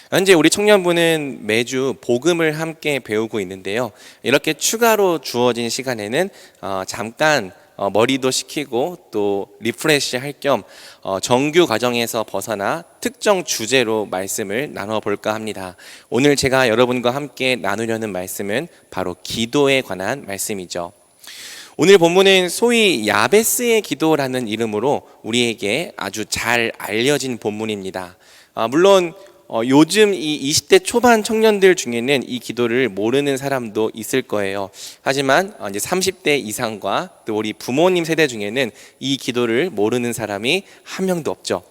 현재 우리 청년부는 매주 복음을 함께 배우고 있는데요. 이렇게 추가로 주어진 시간에는 잠깐 머리도 식히고 또 리프레시 할 겸 정규 과정에서 벗어나 특정 주제로 말씀을 나눠볼까 합니다. 오늘 제가 여러분과 함께 나누려는 말씀은 바로 기도에 관한 말씀이죠. 오늘 본문은 소위 야베스의 기도라는 이름으로 우리에게 아주 잘 알려진 본문입니다. 물론 요즘 이 20대 초반 청년들 중에는 이 기도를 모르는 사람도 있을 거예요. 하지만 이제 30대 이상과 또 우리 부모님 세대 중에는 이 기도를 모르는 사람이 한 명도 없죠.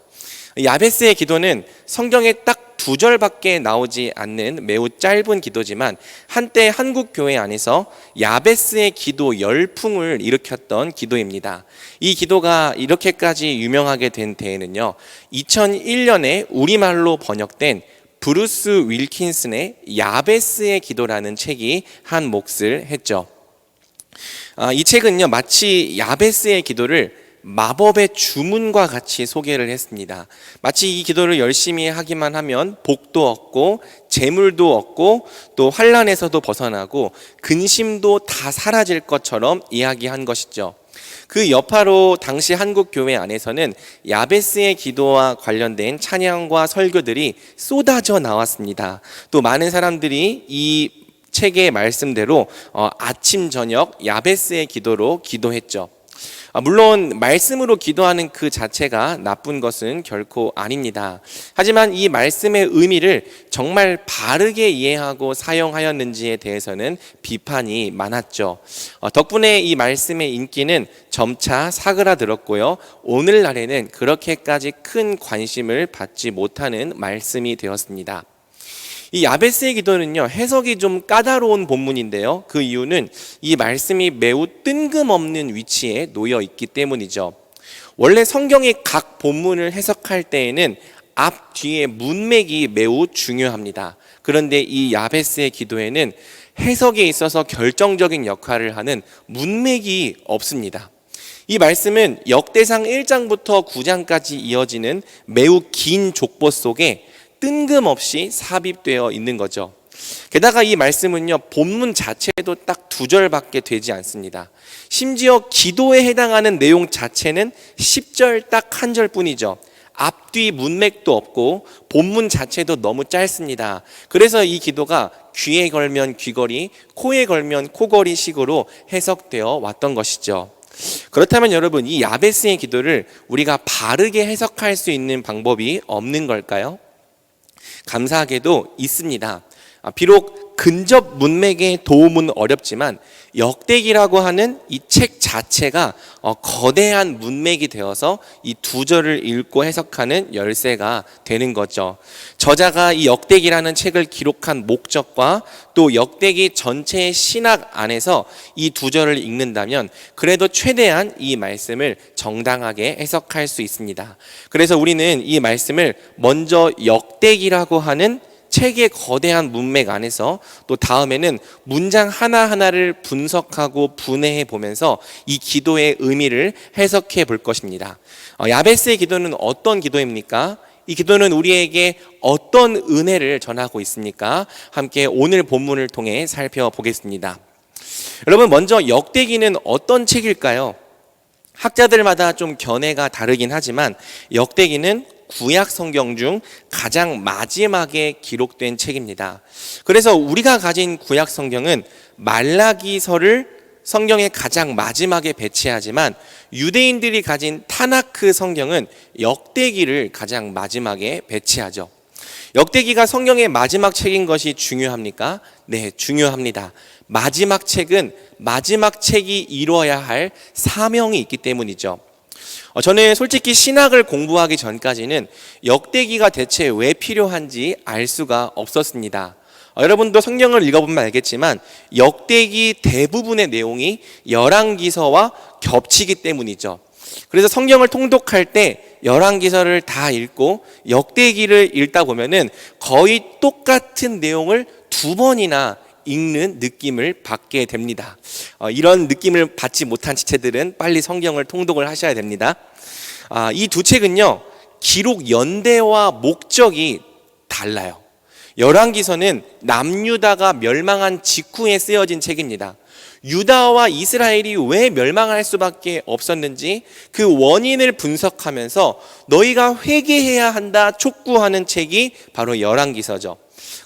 야베스의 기도는 성경에 딱 2절밖에 나오지 않는 매우 짧은 기도지만 한때 한국 교회 안에서 야베스의 기도 열풍을 일으켰던 기도입니다. 이 기도가 이렇게까지 유명하게 된 데에는요, 2001년에 우리말로 번역된 브루스 윌킨슨의 야베스의 기도라는 책이 한 몫을 했죠. 이 책은요, 마치 야베스의 기도를 마법의 주문과 같이 소개를 했습니다. 마치 이 기도를 열심히 하기만 하면 복도 얻고 재물도 얻고 또 환난에서도 벗어나고 근심도 다 사라질 것처럼 이야기한 것이죠. 그 여파로 당시 한국 교회 안에서는 야베스의 기도와 관련된 찬양과 설교들이 쏟아져 나왔습니다. 또 많은 사람들이 이 책의 말씀대로 아침 저녁 야베스의 기도로 기도했죠. 물론 말씀으로 기도하는 그 자체가 나쁜 것은 결코 아닙니다. 하지만 이 말씀의 의미를 정말 바르게 이해하고 사용하였는지에 대해서는 비판이 많았죠. 덕분에 이 말씀의 인기는 점차 사그라들었고요. 오늘날에는 그렇게까지 큰 관심을 받지 못하는 말씀이 되었습니다. 이 야베스의 기도는요, 해석이 좀 까다로운 본문인데요. 그 이유는 이 말씀이 매우 뜬금없는 위치에 놓여 있기 때문이죠. 원래 성경의 각 본문을 해석할 때에는 앞, 뒤의 문맥이 매우 중요합니다. 그런데 이 야베스의 기도에는 해석에 있어서 결정적인 역할을 하는 문맥이 없습니다. 이 말씀은 역대상 1장부터 9장까지 이어지는 매우 긴 족보 속에 뜬금없이 삽입되어 있는 거죠. 게다가 이 말씀은요, 본문 자체도 딱 2절밖에 되지 않습니다. 심지어 기도에 해당하는 내용 자체는 10절 딱 1절 뿐이죠. 앞뒤 문맥도 없고 본문 자체도 너무 짧습니다. 그래서 이 기도가 귀에 걸면 귀걸이, 코에 걸면 코걸이 식으로 해석되어 왔던 것이죠. 그렇다면 여러분, 이 야베스의 기도를 우리가 바르게 해석할 수 있는 방법이 없는 걸까요? 감사하게도 있습니다. 비록 근접 문맥의 도움은 어렵지만 역대기라고 하는 이 책 자체가 거대한 문맥이 되어서 이 2절을 읽고 해석하는 열쇠가 되는 거죠. 저자가 이 역대기라는 책을 기록한 목적과 또 역대기 전체의 신학 안에서 이 2절을 읽는다면 그래도 최대한 이 말씀을 정당하게 해석할 수 있습니다. 그래서 우리는 이 말씀을 먼저 역대기라고 하는 책의 거대한 문맥 안에서 또 다음에는 문장 하나하나를 분석하고 분해해 보면서 이 기도의 의미를 해석해 볼 것입니다. 야베스의 기도는 어떤 기도입니까? 이 기도는 우리에게 어떤 은혜를 전하고 있습니까? 함께 오늘 본문을 통해 살펴보겠습니다. 여러분, 먼저 역대기는 어떤 책일까요? 학자들마다 좀 견해가 다르긴 하지만 역대기는 구약 성경 중 가장 마지막에 기록된 책입니다. 그래서 우리가 가진 구약 성경은 말라기서를 성경의 가장 마지막에 배치하지만 유대인들이 가진 타나크 성경은 역대기를 가장 마지막에 배치하죠. 역대기가 성경의 마지막 책인 것이 중요합니까? 네, 중요합니다. 마지막 책은 마지막 책이 이루어야 할 사명이 있기 때문이죠. 저는 솔직히 신학을 공부하기 전까지는 역대기가 대체 왜 필요한지 알 수가 없었습니다. 여러분도 성경을 읽어보면 알겠지만 역대기 대부분의 내용이 열왕기서와 겹치기 때문이죠. 그래서 성경을 통독할 때 열왕기서를 다 읽고 역대기를 읽다 보면은 거의 똑같은 내용을 2번이나 읽는 느낌을 받게 됩니다. 이런 느낌을 받지 못한 지체들은 빨리 성경을 통독을 하셔야 됩니다. 이 두 책은요, 기록 연대와 목적이 달라요. 열왕기서는 남유다가 멸망한 직후에 쓰여진 책입니다. 유다와 이스라엘이 왜 멸망할 수밖에 없었는지 그 원인을 분석하면서 너희가 회개해야 한다 촉구하는 책이 바로 열왕기서죠.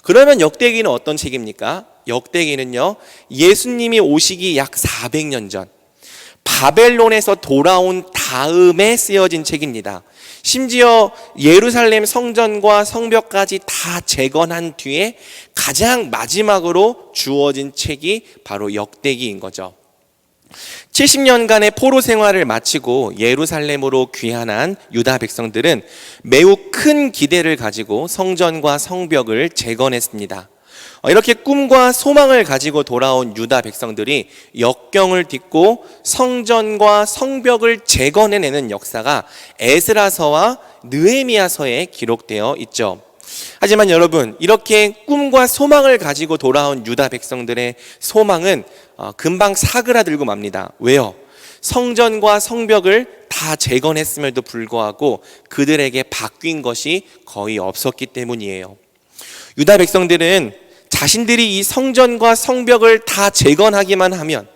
그러면 역대기는 어떤 책입니까? 역대기는요, 예수님이 오시기 약 400년 전 바벨론에서 돌아온 다음에 쓰여진 책입니다. 심지어 예루살렘 성전과 성벽까지 다 재건한 뒤에 가장 마지막으로 주어진 책이 바로 역대기인 거죠. 70년간의 포로 생활을 마치고 예루살렘으로 귀환한 유다 백성들은 매우 큰 기대를 가지고 성전과 성벽을 재건했습니다. 이렇게 꿈과 소망을 가지고 돌아온 유다 백성들이 역경을 딛고 성전과 성벽을 재건해내는 역사가 에스라서와 느헤미야서에 기록되어 있죠. 하지만 여러분, 이렇게 꿈과 소망을 가지고 돌아온 유다 백성들의 소망은 금방 사그라들고 맙니다. 왜요? 성전과 성벽을 다 재건했음에도 불구하고 그들에게 바뀐 것이 거의 없었기 때문이에요. 유다 백성들은 자신들이 이 성전과 성벽을 다 재건하기만 하면,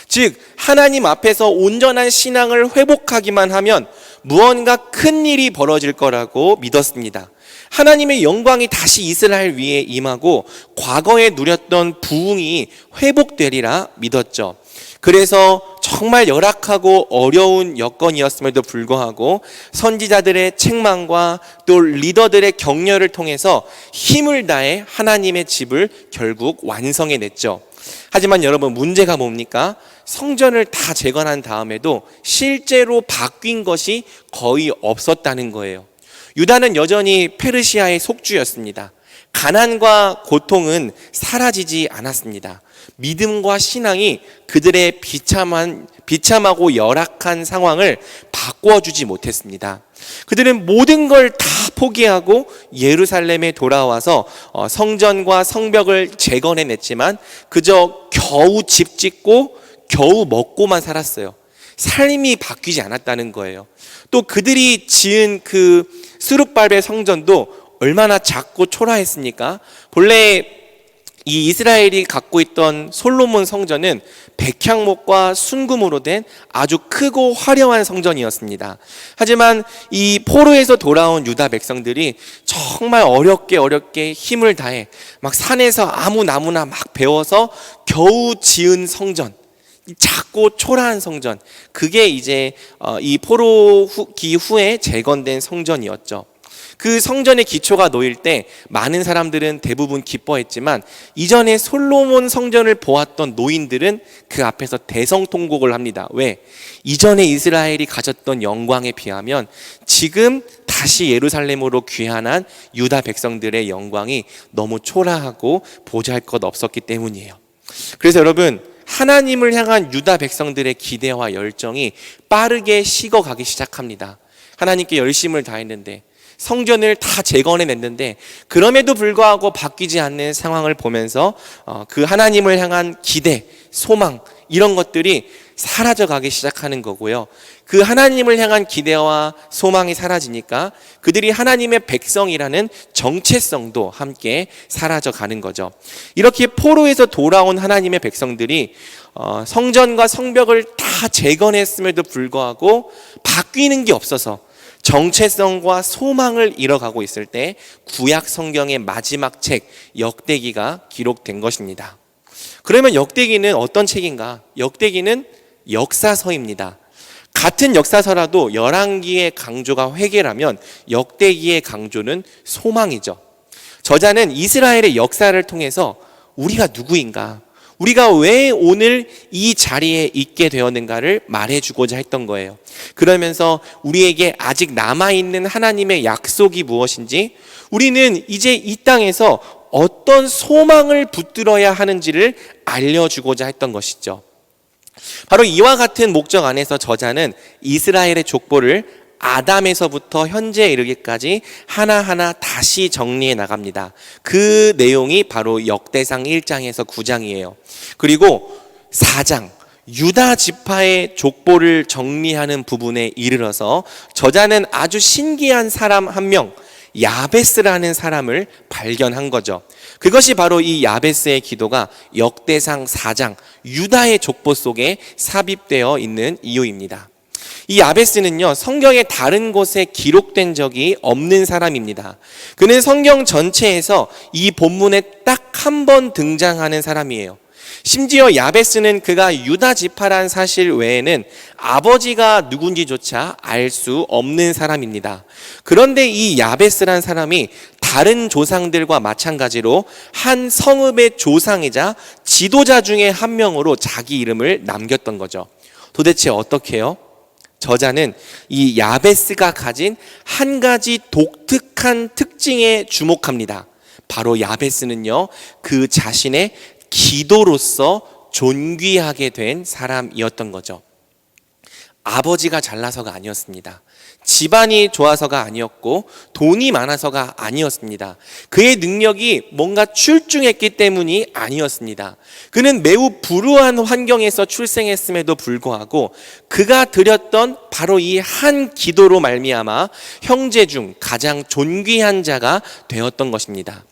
즉 하나님 앞에서 온전한 신앙을 회복하기만 하면 무언가 큰 일이 벌어질 거라고 믿었습니다. 하나님의 영광이 다시 이스라엘 위에 임하고 과거에 누렸던 부흥이 회복되리라 믿었죠. 그래서 정말 열악하고 어려운 여건이었음에도 불구하고 선지자들의 책망과 또 리더들의 격려를 통해서 힘을 다해 하나님의 집을 결국 완성해냈죠. 하지만 여러분, 문제가 뭡니까? 성전을 다 재건한 다음에도 실제로 바뀐 것이 거의 없었다는 거예요. 유다는 여전히 페르시아의 속주였습니다. 가난과 고통은 사라지지 않았습니다. 믿음과 신앙이 그들의 비참하고 열악한 상황을 바꿔주지 못했습니다. 그들은 모든 걸 다 포기하고 예루살렘에 돌아와서 성전과 성벽을 재건해냈지만 그저 겨우 집 짓고 겨우 먹고만 살았어요. 삶이 바뀌지 않았다는 거예요. 또 그들이 지은 그 스룹발벨 성전도 얼마나 작고 초라했습니까? 본래 이 이스라엘이 갖고 있던 솔로몬 성전은 백향목과 순금으로 된 아주 크고 화려한 성전이었습니다. 하지만 이 포로에서 돌아온 유다 백성들이 정말 어렵게 힘을 다해 막 산에서 아무 나무나 막 베어서 겨우 지은 성전, 작고 초라한 성전, 그게 이제 이 포로기 후에 재건된 성전이었죠. 그 성전의 기초가 놓일 때 많은 사람들은 대부분 기뻐했지만 이전에 솔로몬 성전을 보았던 노인들은 그 앞에서 대성통곡을 합니다. 왜? 이전에 이스라엘이 가졌던 영광에 비하면 지금 다시 예루살렘으로 귀환한 유다 백성들의 영광이 너무 초라하고 보잘것없었기 때문이에요. 그래서 여러분, 하나님을 향한 유다 백성들의 기대와 열정이 빠르게 식어가기 시작합니다. 하나님께 열심을 다했는데, 성전을 다 재건해냈는데 그럼에도 불구하고 바뀌지 않는 상황을 보면서 그 하나님을 향한 기대, 소망, 이런 것들이 사라져가기 시작하는 거고요. 그 하나님을 향한 기대와 소망이 사라지니까 그들이 하나님의 백성이라는 정체성도 함께 사라져가는 거죠. 이렇게 포로에서 돌아온 하나님의 백성들이 성전과 성벽을 다 재건했음에도 불구하고 바뀌는 게 없어서 정체성과 소망을 잃어가고 있을 때 구약 성경의 마지막 책 역대기가 기록된 것입니다. 그러면 역대기는 어떤 책인가? 역대기는 역사서입니다. 같은 역사서라도 열왕기의 강조가 회개라면 역대기의 강조는 소망이죠. 저자는 이스라엘의 역사를 통해서 우리가 누구인가, 우리가 왜 오늘 이 자리에 있게 되었는가를 말해주고자 했던 거예요. 그러면서 우리에게 아직 남아있는 하나님의 약속이 무엇인지, 우리는 이제 이 땅에서 어떤 소망을 붙들어야 하는지를 알려주고자 했던 것이죠. 바로 이와 같은 목적 안에서 저자는 이스라엘의 족보를 아담에서부터 현재에 이르기까지 하나하나 다시 정리해 나갑니다. 그 내용이 바로 역대상 1장에서 9장이에요. 그리고 4장 유다 지파의 족보를 정리하는 부분에 이르러서 저자는 아주 신기한 사람 한 명, 야베스라는 사람을 발견한 거죠. 그것이 바로 이 야베스의 기도가 역대상 4장 유다의 족보 속에 삽입되어 있는 이유입니다. 이 야베스는요, 성경의 다른 곳에 기록된 적이 없는 사람입니다. 그는 성경 전체에서 이 본문에 딱 한 번 등장하는 사람이에요. 심지어 야베스는 그가 유다 지파란 사실 외에는 아버지가 누군지조차 알 수 없는 사람입니다. 그런데 이 야베스란 사람이 다른 조상들과 마찬가지로 한 성읍의 조상이자 지도자 중에 한 명으로 자기 이름을 남겼던 거죠. 도대체 어떻게요? 저자는 이 야베스가 가진 한 가지 독특한 특징에 주목합니다. 바로 야베스는요, 그 자신의 기도로서 존귀하게 된 사람이었던 거죠. 아버지가 잘나서가 아니었습니다. 집안이 좋아서가 아니었고 돈이 많아서가 아니었습니다. 그의 능력이 뭔가 출중했기 때문이 아니었습니다. 그는 매우 불우한 환경에서 출생했음에도 불구하고 그가 드렸던 바로 이 한 기도로 말미암아 형제 중 가장 존귀한 자가 되었던 것입니다.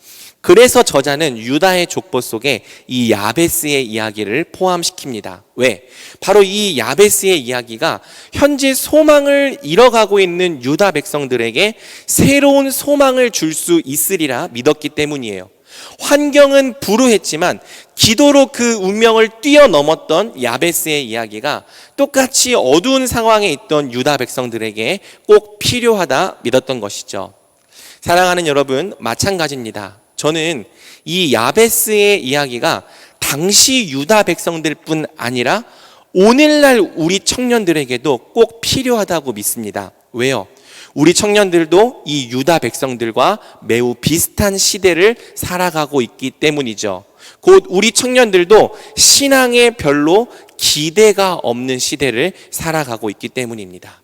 그래서 저자는 유다의 족보 속에 이 야베스의 이야기를 포함시킵니다. 왜? 바로 이 야베스의 이야기가 현재 소망을 잃어가고 있는 유다 백성들에게 새로운 소망을 줄 수 있으리라 믿었기 때문이에요. 환경은 불우했지만 기도로 그 운명을 뛰어넘었던 야베스의 이야기가 똑같이 어두운 상황에 있던 유다 백성들에게 꼭 필요하다 믿었던 것이죠. 사랑하는 여러분, 마찬가지입니다. 저는 이 야베스의 이야기가 당시 유다 백성들뿐 아니라 오늘날 우리 청년들에게도 꼭 필요하다고 믿습니다. 왜요? 우리 청년들도 이 유다 백성들과 매우 비슷한 시대를 살아가고 있기 때문이죠. 곧 우리 청년들도 신앙에 별로 기대가 없는 시대를 살아가고 있기 때문입니다.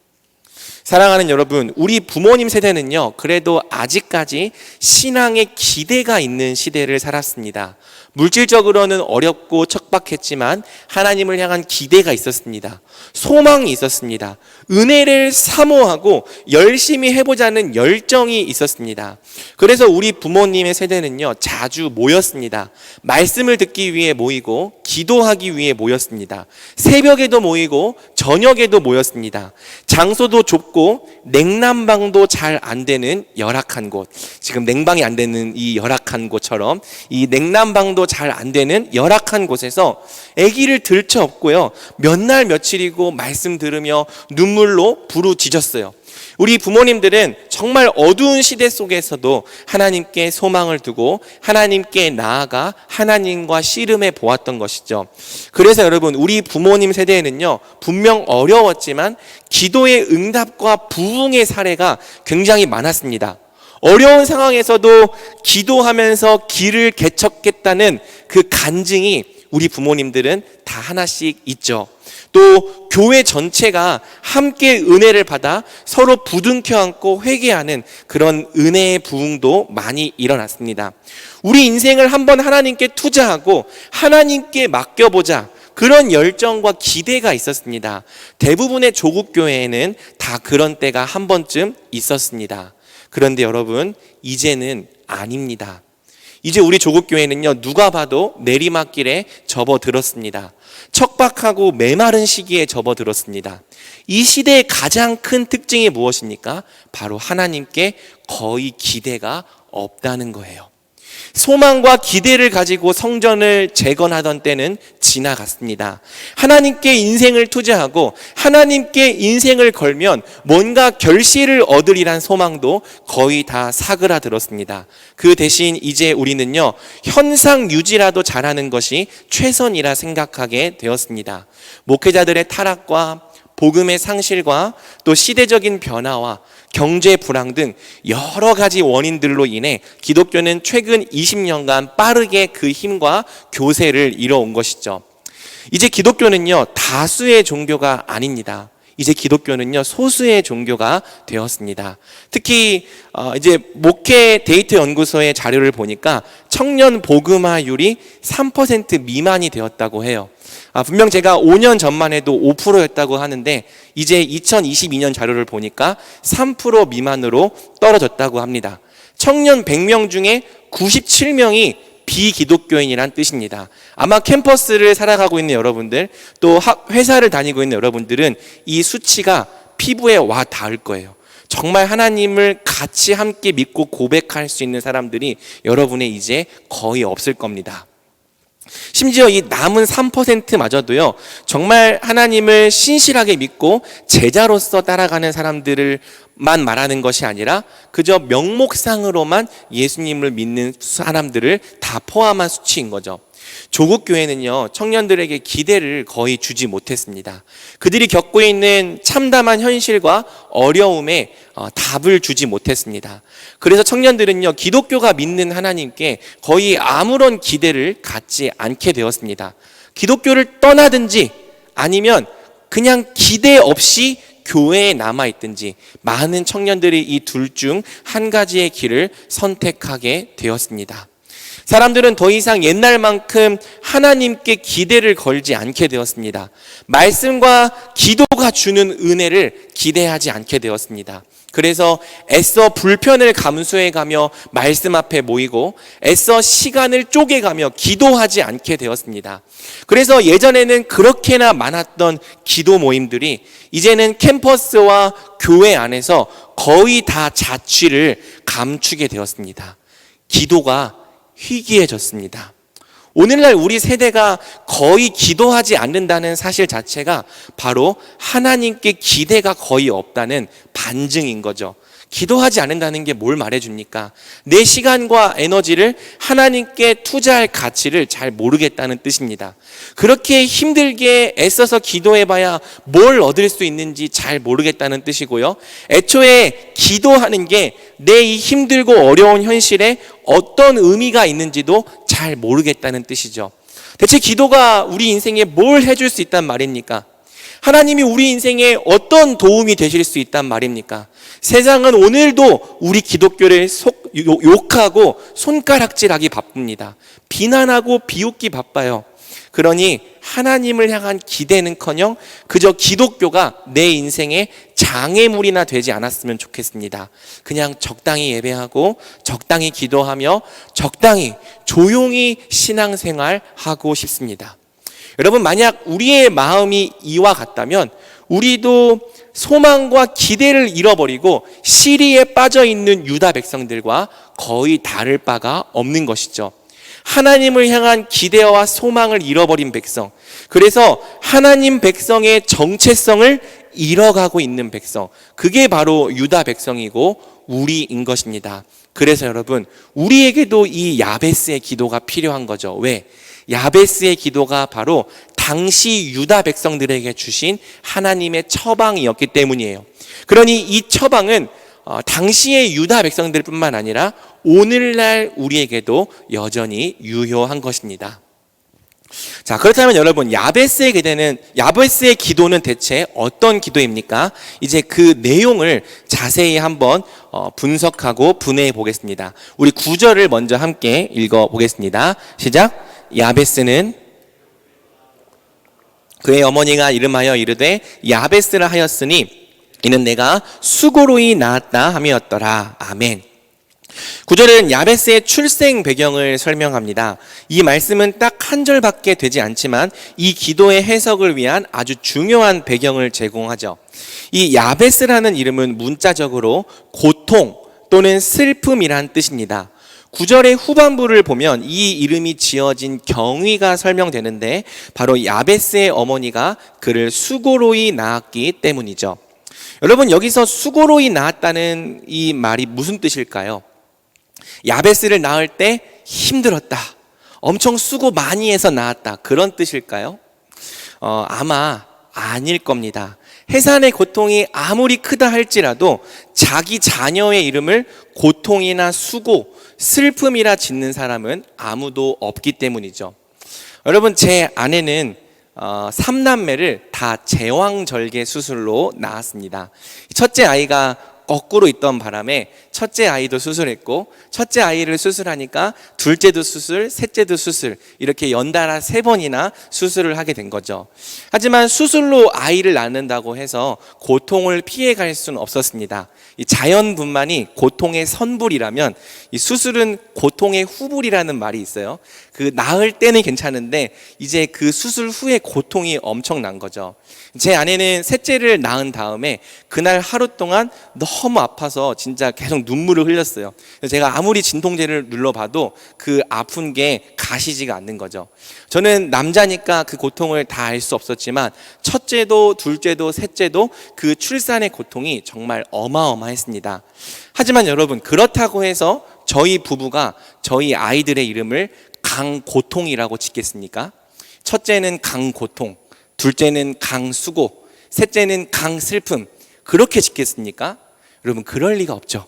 사랑하는 여러분, 우리 부모님 세대는요, 그래도 아직까지 신앙에 기대가 있는 시대를 살았습니다. 물질적으로는 어렵고 척박했지만 하나님을 향한 기대가 있었습니다. 소망이 있었습니다. 은혜를 사모하고 열심히 해보자는 열정이 있었습니다. 그래서 우리 부모님의 세대는요, 자주 모였습니다. 말씀을 듣기 위해 모이고 기도하기 위해 모였습니다. 새벽에도 모이고 저녁에도 모였습니다. 장소도 좁고 냉난방도 잘 안 되는 열악한 곳, 지금 냉방이 안 되는 이 열악한 곳처럼 이 냉난방도 잘 안 되는 열악한 곳에서 아기를 들쳐업고요, 몇 날 며칠이고 말씀 들으며 눈물로 부르짖었어요. 우리 부모님들은 정말 어두운 시대 속에서도 하나님께 소망을 두고 하나님께 나아가 하나님과 씨름해 보았던 것이죠. 그래서 여러분, 우리 부모님 세대에는요, 분명 어려웠지만 기도의 응답과 부흥의 사례가 굉장히 많았습니다. 어려운 상황에서도 기도하면서 길을 개척했다는 그 간증이 우리 부모님들은 다 하나씩 있죠. 또 교회 전체가 함께 은혜를 받아 서로 부둥켜 안고 회개하는 그런 은혜의 부흥도 많이 일어났습니다. 우리 인생을 한번 하나님께 투자하고 하나님께 맡겨보자, 그런 열정과 기대가 있었습니다. 대부분의 조국 교회에는 다 그런 때가 한 번쯤 있었습니다. 그런데 여러분, 이제는 아닙니다. 이제 우리 조국교회는요, 누가 봐도 내리막길에 접어들었습니다. 척박하고 메마른 시기에 접어들었습니다. 이 시대의 가장 큰 특징이 무엇입니까? 바로 하나님께 거의 기대가 없다는 거예요. 소망과 기대를 가지고 성전을 재건하던 때는 지나갔습니다. 하나님께 인생을 투자하고 하나님께 인생을 걸면 뭔가 결실을 얻으리란 소망도 거의 다 사그라들었습니다. 그 대신 이제 우리는요, 현상 유지라도 잘하는 것이 최선이라 생각하게 되었습니다. 목회자들의 타락과 복음의 상실과 또 시대적인 변화와 경제 불황 등 여러 가지 원인들로 인해 기독교는 최근 20년간 빠르게 그 힘과 교세를 이뤄온 것이죠. 이제 기독교는요, 다수의 종교가 아닙니다. 이제 기독교는요, 소수의 종교가 되었습니다. 특히 이제 목회 데이터 연구소의 자료를 보니까 청년 복음화율이 3% 미만이 되었다고 해요. 분명 제가 5년 전만 해도 5%였다고 하는데 이제 2022년 자료를 보니까 3% 미만으로 떨어졌다고 합니다. 청년 100명 중에 97명이 비기독교인이란 뜻입니다. 아마 캠퍼스를 살아가고 있는 여러분들, 또 회사를 다니고 있는 여러분들은 이 수치가 피부에 와 닿을 거예요. 정말 하나님을 같이 함께 믿고 고백할 수 있는 사람들이 여러분의 이제 거의 없을 겁니다. 심지어 이 남은 3%마저도요, 정말 하나님을 신실하게 믿고 제자로서 따라가는 사람들만 말하는 것이 아니라 그저 명목상으로만 예수님을 믿는 사람들을 다 포함한 수치인 거죠. 조국 교회는요, 청년들에게 기대를 거의 주지 못했습니다. 그들이 겪고 있는 참담한 현실과 어려움에 답을 주지 못했습니다. 그래서 청년들은요, 기독교가 믿는 하나님께 거의 아무런 기대를 갖지 않게 되었습니다. 기독교를 떠나든지 아니면 그냥 기대 없이 교회에 남아있든지, 많은 청년들이 이 둘 중 한 가지의 길을 선택하게 되었습니다. 사람들은 더 이상 옛날만큼 하나님께 기대를 걸지 않게 되었습니다. 말씀과 기도가 주는 은혜를 기대하지 않게 되었습니다. 그래서 애써 불편을 감수해가며 말씀 앞에 모이고 애써 시간을 쪼개가며 기도하지 않게 되었습니다. 그래서 예전에는 그렇게나 많았던 기도 모임들이 이제는 캠퍼스와 교회 안에서 거의 다 자취를 감추게 되었습니다. 기도가 희귀해졌습니다. 오늘날 우리 세대가 거의 기도하지 않는다는 사실 자체가 바로 하나님께 기대가 거의 없다는 반증인 거죠. 기도하지 않는다는 게 뭘 말해줍니까? 내 시간과 에너지를 하나님께 투자할 가치를 잘 모르겠다는 뜻입니다. 그렇게 힘들게 애써서 기도해봐야 뭘 얻을 수 있는지 잘 모르겠다는 뜻이고요. 애초에 기도하는 게 내 이 힘들고 어려운 현실에 어떤 의미가 있는지도 잘 모르겠다는 뜻이죠. 대체 기도가 우리 인생에 뭘 해줄 수 있단 말입니까? 하나님이 우리 인생에 어떤 도움이 되실 수 있단 말입니까? 세상은 오늘도 우리 기독교를 욕하고 손가락질하기 바쁩니다. 비난하고 비웃기 바빠요. 그러니 하나님을 향한 기대는커녕 그저 기독교가 내 인생의 장애물이나 되지 않았으면 좋겠습니다. 그냥 적당히 예배하고 적당히 기도하며 적당히 조용히 신앙생활하고 싶습니다. 여러분, 만약 우리의 마음이 이와 같다면 우리도 소망과 기대를 잃어버리고 시리에 빠져있는 유다 백성들과 거의 다를 바가 없는 것이죠. 하나님을 향한 기대와 소망을 잃어버린 백성, 그래서 하나님 백성의 정체성을 잃어가고 있는 백성, 그게 바로 유다 백성이고 우리인 것입니다. 그래서 여러분, 우리에게도 이 야베스의 기도가 필요한 거죠. 왜? 야베스의 기도가 바로 당시 유다 백성들에게 주신 하나님의 처방이었기 때문이에요. 그러니 이 처방은 당시의 유다 백성들 뿐만 아니라 오늘날 우리에게도 여전히 유효한 것입니다. 자, 그렇다면 여러분, 야베스의 기도는 대체 어떤 기도입니까? 이제 그 내용을 자세히 한번 분석하고 분해해 보겠습니다. 우리 9절을 먼저 함께 읽어 보겠습니다. 시작. 야베스는 그의 어머니가 이름하여 이르되 야베스라 하였으니 이는 내가 수고로이 낳았다 함이었더라. 아멘. 9절은 야베스의 출생 배경을 설명합니다. 이 말씀은 딱 한 절밖에 되지 않지만 이 기도의 해석을 위한 아주 중요한 배경을 제공하죠. 이 야베스라는 이름은 문자적으로 고통 또는 슬픔이란 뜻입니다. 9절의 후반부를 보면 이 이름이 지어진 경위가 설명되는데 바로 야베스의 어머니가 그를 수고로이 낳았기 때문이죠. 여러분, 여기서 수고로이 낳았다는 이 말이 무슨 뜻일까요? 야베스를 낳을 때 힘들었다, 엄청 수고 많이 해서 낳았다, 그런 뜻일까요? 아마 아닐 겁니다. 해산의 고통이 아무리 크다 할지라도 자기 자녀의 이름을 고통이나 수고, 슬픔이라 짓는 사람은 아무도 없기 때문이죠. 여러분, 제 아내는 3남매를 다 제왕절개 수술로 낳았습니다. 첫째 아이가 거꾸로 있던 바람에 첫째 아이도 수술했고, 첫째 아이를 수술하니까 둘째도 수술, 셋째도 수술, 이렇게 연달아 3번이나 수술을 하게 된 거죠. 하지만 수술로 아이를 낳는다고 해서 고통을 피해갈 수는 없었습니다. 이 자연분만이 고통의 선불이라면 이 수술은 고통의 후불이라는 말이 있어요. 그 낳을 때는 괜찮은데 이제 그 수술 후에 고통이 엄청난 거죠. 제 아내는 셋째를 낳은 다음에 그날 하루 동안 너무 아파서 진짜 계속 눈물을 흘렸어요. 제가 아무리 진통제를 눌러봐도 그 아픈 게 가시지가 않는 거죠. 저는 남자니까 그 고통을 다 알 수 없었지만 첫째도 둘째도 셋째도 그 출산의 고통이 정말 어마어마했습니다. 하지만 여러분, 그렇다고 해서 저희 부부가 저희 아이들의 이름을 강고통이라고 짓겠습니까? 첫째는 강고통, 둘째는 강수고, 셋째는 강슬픔, 그렇게 짓겠습니까? 여러분, 그럴 리가 없죠.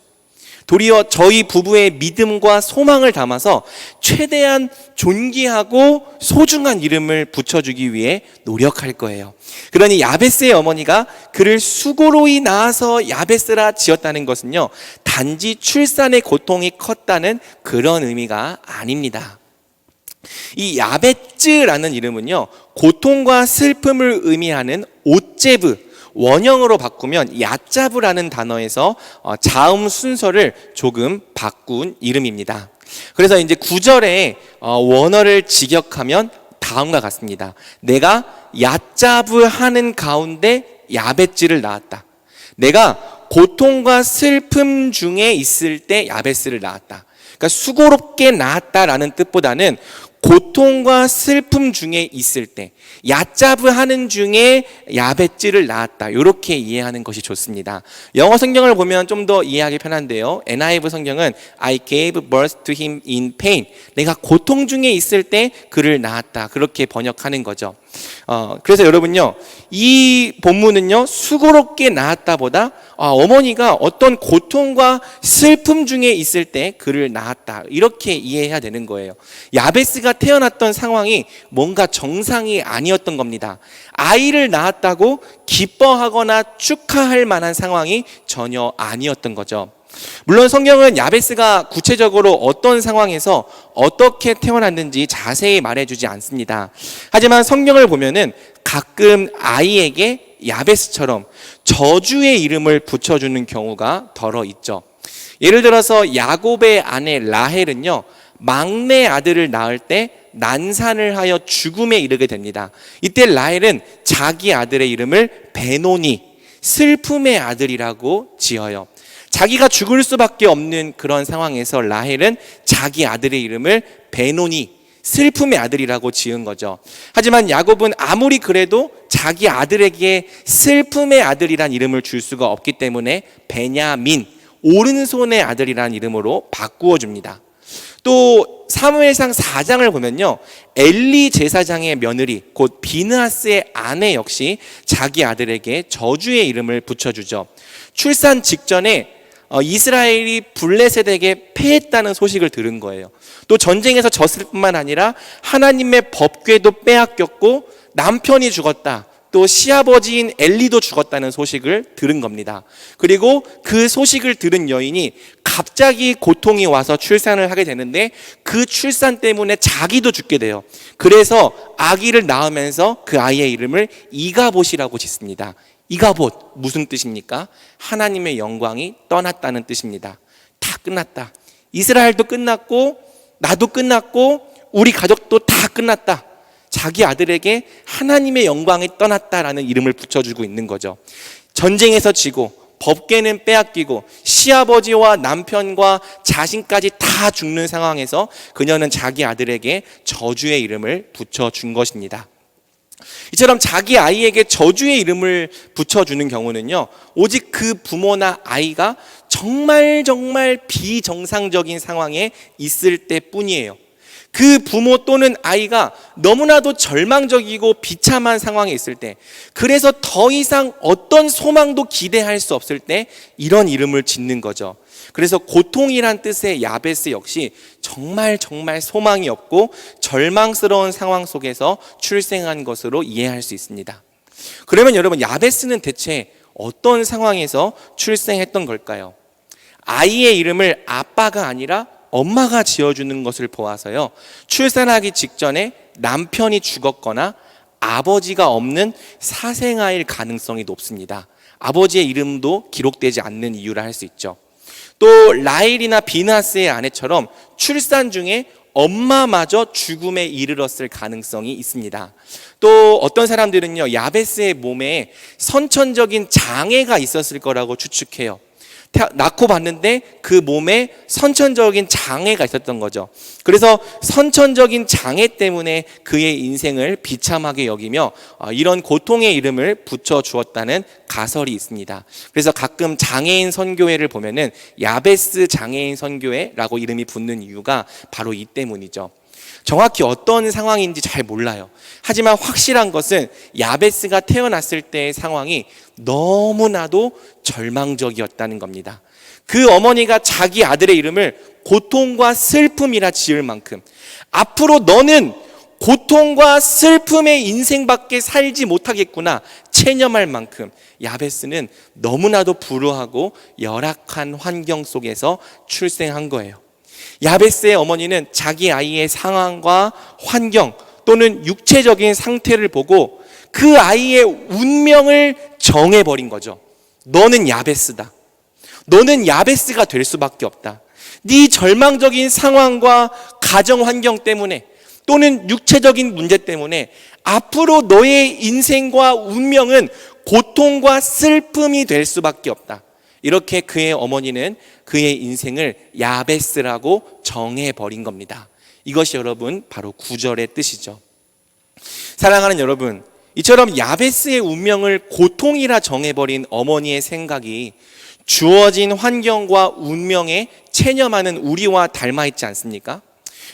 도리어 저희 부부의 믿음과 소망을 담아서 최대한 존귀하고 소중한 이름을 붙여주기 위해 노력할 거예요. 그러니 야베스의 어머니가 그를 수고로이 낳아서 야베스라 지었다는 것은요, 단지 출산의 고통이 컸다는 그런 의미가 아닙니다. 이 야베츠라는 이름은요, 고통과 슬픔을 의미하는 오제브, 원형으로 바꾸면 야자브라는 단어에서 자음 순서를 조금 바꾼 이름입니다. 그래서 이제 9절에 원어를 직역하면 다음과 같습니다. 내가 야자브 하는 가운데 야베츠를 낳았다. 내가 고통과 슬픔 중에 있을 때 야베스를 낳았다. 그러니까 수고롭게 낳았다라는 뜻보다는 고통과 슬픔 중에 있을 때, 얕잡으 하는 중에 야베츠를 낳았다, 이렇게 이해하는 것이 좋습니다. 영어 성경을 보면 좀 더 이해하기 편한데요, NIV 성경은 I gave birth to him in pain, 내가 고통 중에 있을 때 그를 낳았다, 그렇게 번역하는 거죠. 그래서 여러분요, 이 본문은요, 수고롭게 낳았다보다 어머니가 어떤 고통과 슬픔 중에 있을 때 그를 낳았다, 이렇게 이해해야 되는 거예요. 야베스가 태어났던 상황이 뭔가 정상이 아니었던 겁니다. 아이를 낳았다고 기뻐하거나 축하할 만한 상황이 전혀 아니었던 거죠. 물론 성경은 야베스가 구체적으로 어떤 상황에서 어떻게 태어났는지 자세히 말해주지 않습니다. 하지만 성경을 보면은 가끔 아이에게 야베스처럼 저주의 이름을 붙여주는 경우가 덜어 있죠. 예를 들어서 야곱의 아내 라헬은요, 막내 아들을 낳을 때 난산을 하여 죽음에 이르게 됩니다. 이때 라헬은 자기 아들의 이름을 베노니, 슬픔의 아들이라고 지어요. 자기가 죽을 수밖에 없는 그런 상황에서 라헬은 자기 아들의 이름을 베노니, 슬픔의 아들이라고 지은 거죠. 하지만 야곱은 아무리 그래도 자기 아들에게 슬픔의 아들이란 이름을 줄 수가 없기 때문에 베냐민, 오른손의 아들이란 이름으로 바꾸어 줍니다. 또 사무엘상 4장을 보면요, 엘리 제사장의 며느리 곧 비느하스의 아내 역시 자기 아들에게 저주의 이름을 붙여주죠. 출산 직전에 이스라엘이 블레셋에게 패했다는 소식을 들은 거예요. 또 전쟁에서 졌을 뿐만 아니라 하나님의 법궤도 빼앗겼고 남편이 죽었다, 또 시아버지인 엘리도 죽었다는 소식을 들은 겁니다. 그리고 그 소식을 들은 여인이 갑자기 고통이 와서 출산을 하게 되는데 그 출산 때문에 자기도 죽게 돼요. 그래서 아기를 낳으면서 그 아이의 이름을 이가봇이라고 짓습니다. 이가봇, 무슨 뜻입니까? 하나님의 영광이 떠났다는 뜻입니다. 다 끝났다. 이스라엘도 끝났고 나도 끝났고 우리 가족도 다 끝났다. 자기 아들에게 하나님의 영광이 떠났다라는 이름을 붙여주고 있는 거죠. 전쟁에서 지고 법궤는 빼앗기고 시아버지와 남편과 자신까지 다 죽는 상황에서 그녀는 자기 아들에게 저주의 이름을 붙여준 것입니다. 이처럼 자기 아이에게 저주의 이름을 붙여주는 경우는요, 오직 그 부모나 아이가 정말 비정상적인 상황에 있을 때뿐이에요. 그 부모 또는 아이가 너무나도 절망적이고 비참한 상황에 있을 때, 그래서 더 이상 어떤 소망도 기대할 수 없을 때 이런 이름을 짓는 거죠. 그래서 고통이란 뜻의 야베스 역시 정말 소망이 없고 절망스러운 상황 속에서 출생한 것으로 이해할 수 있습니다. 그러면 여러분, 야베스는 대체 어떤 상황에서 출생했던 걸까요? 아이의 이름을 아빠가 아니라 엄마가 지어주는 것을 보아서요, 출산하기 직전에 남편이 죽었거나 아버지가 없는 사생아일 가능성이 높습니다. 아버지의 이름도 기록되지 않는 이유라 할 수 있죠. 또 라헬이나 비나스의 아내처럼 출산 중에 엄마마저 죽음에 이르렀을 가능성이 있습니다. 또 어떤 사람들은요, 야베스의 몸에 선천적인 장애가 있었을 거라고 추측해요. 낳고 봤는데 그 몸에 선천적인 장애가 있었던 거죠. 그래서 선천적인 장애 때문에 그의 인생을 비참하게 여기며 이런 고통의 이름을 붙여 주었다는 가설이 있습니다. 그래서 가끔 장애인 선교회를 보면은 야베스 장애인 선교회라고 이름이 붙는 이유가 바로 이 때문이죠. 정확히 어떤 상황인지 잘 몰라요. 하지만 확실한 것은 야베스가 태어났을 때의 상황이 너무나도 절망적이었다는 겁니다. 그 어머니가 자기 아들의 이름을 고통과 슬픔이라 지을 만큼, 앞으로 너는 고통과 슬픔의 인생밖에 살지 못하겠구나 체념할 만큼 야베스는 너무나도 불우하고 열악한 환경 속에서 출생한 거예요. 야베스의 어머니는 자기 아이의 상황과 환경 또는 육체적인 상태를 보고 그 아이의 운명을 정해버린 거죠. 너는 야베스다. 너는 야베스가 될 수밖에 없다. 네 절망적인 상황과 가정 환경 때문에 또는 육체적인 문제 때문에 앞으로 너의 인생과 운명은 고통과 슬픔이 될 수밖에 없다. 이렇게 그의 어머니는 그의 인생을 야베스라고 정해버린 겁니다. 이것이 여러분 바로 구절의 뜻이죠. 사랑하는 여러분, 이처럼 야베스의 운명을 고통이라 정해버린 어머니의 생각이 주어진 환경과 운명에 체념하는 우리와 닮아있지 않습니까?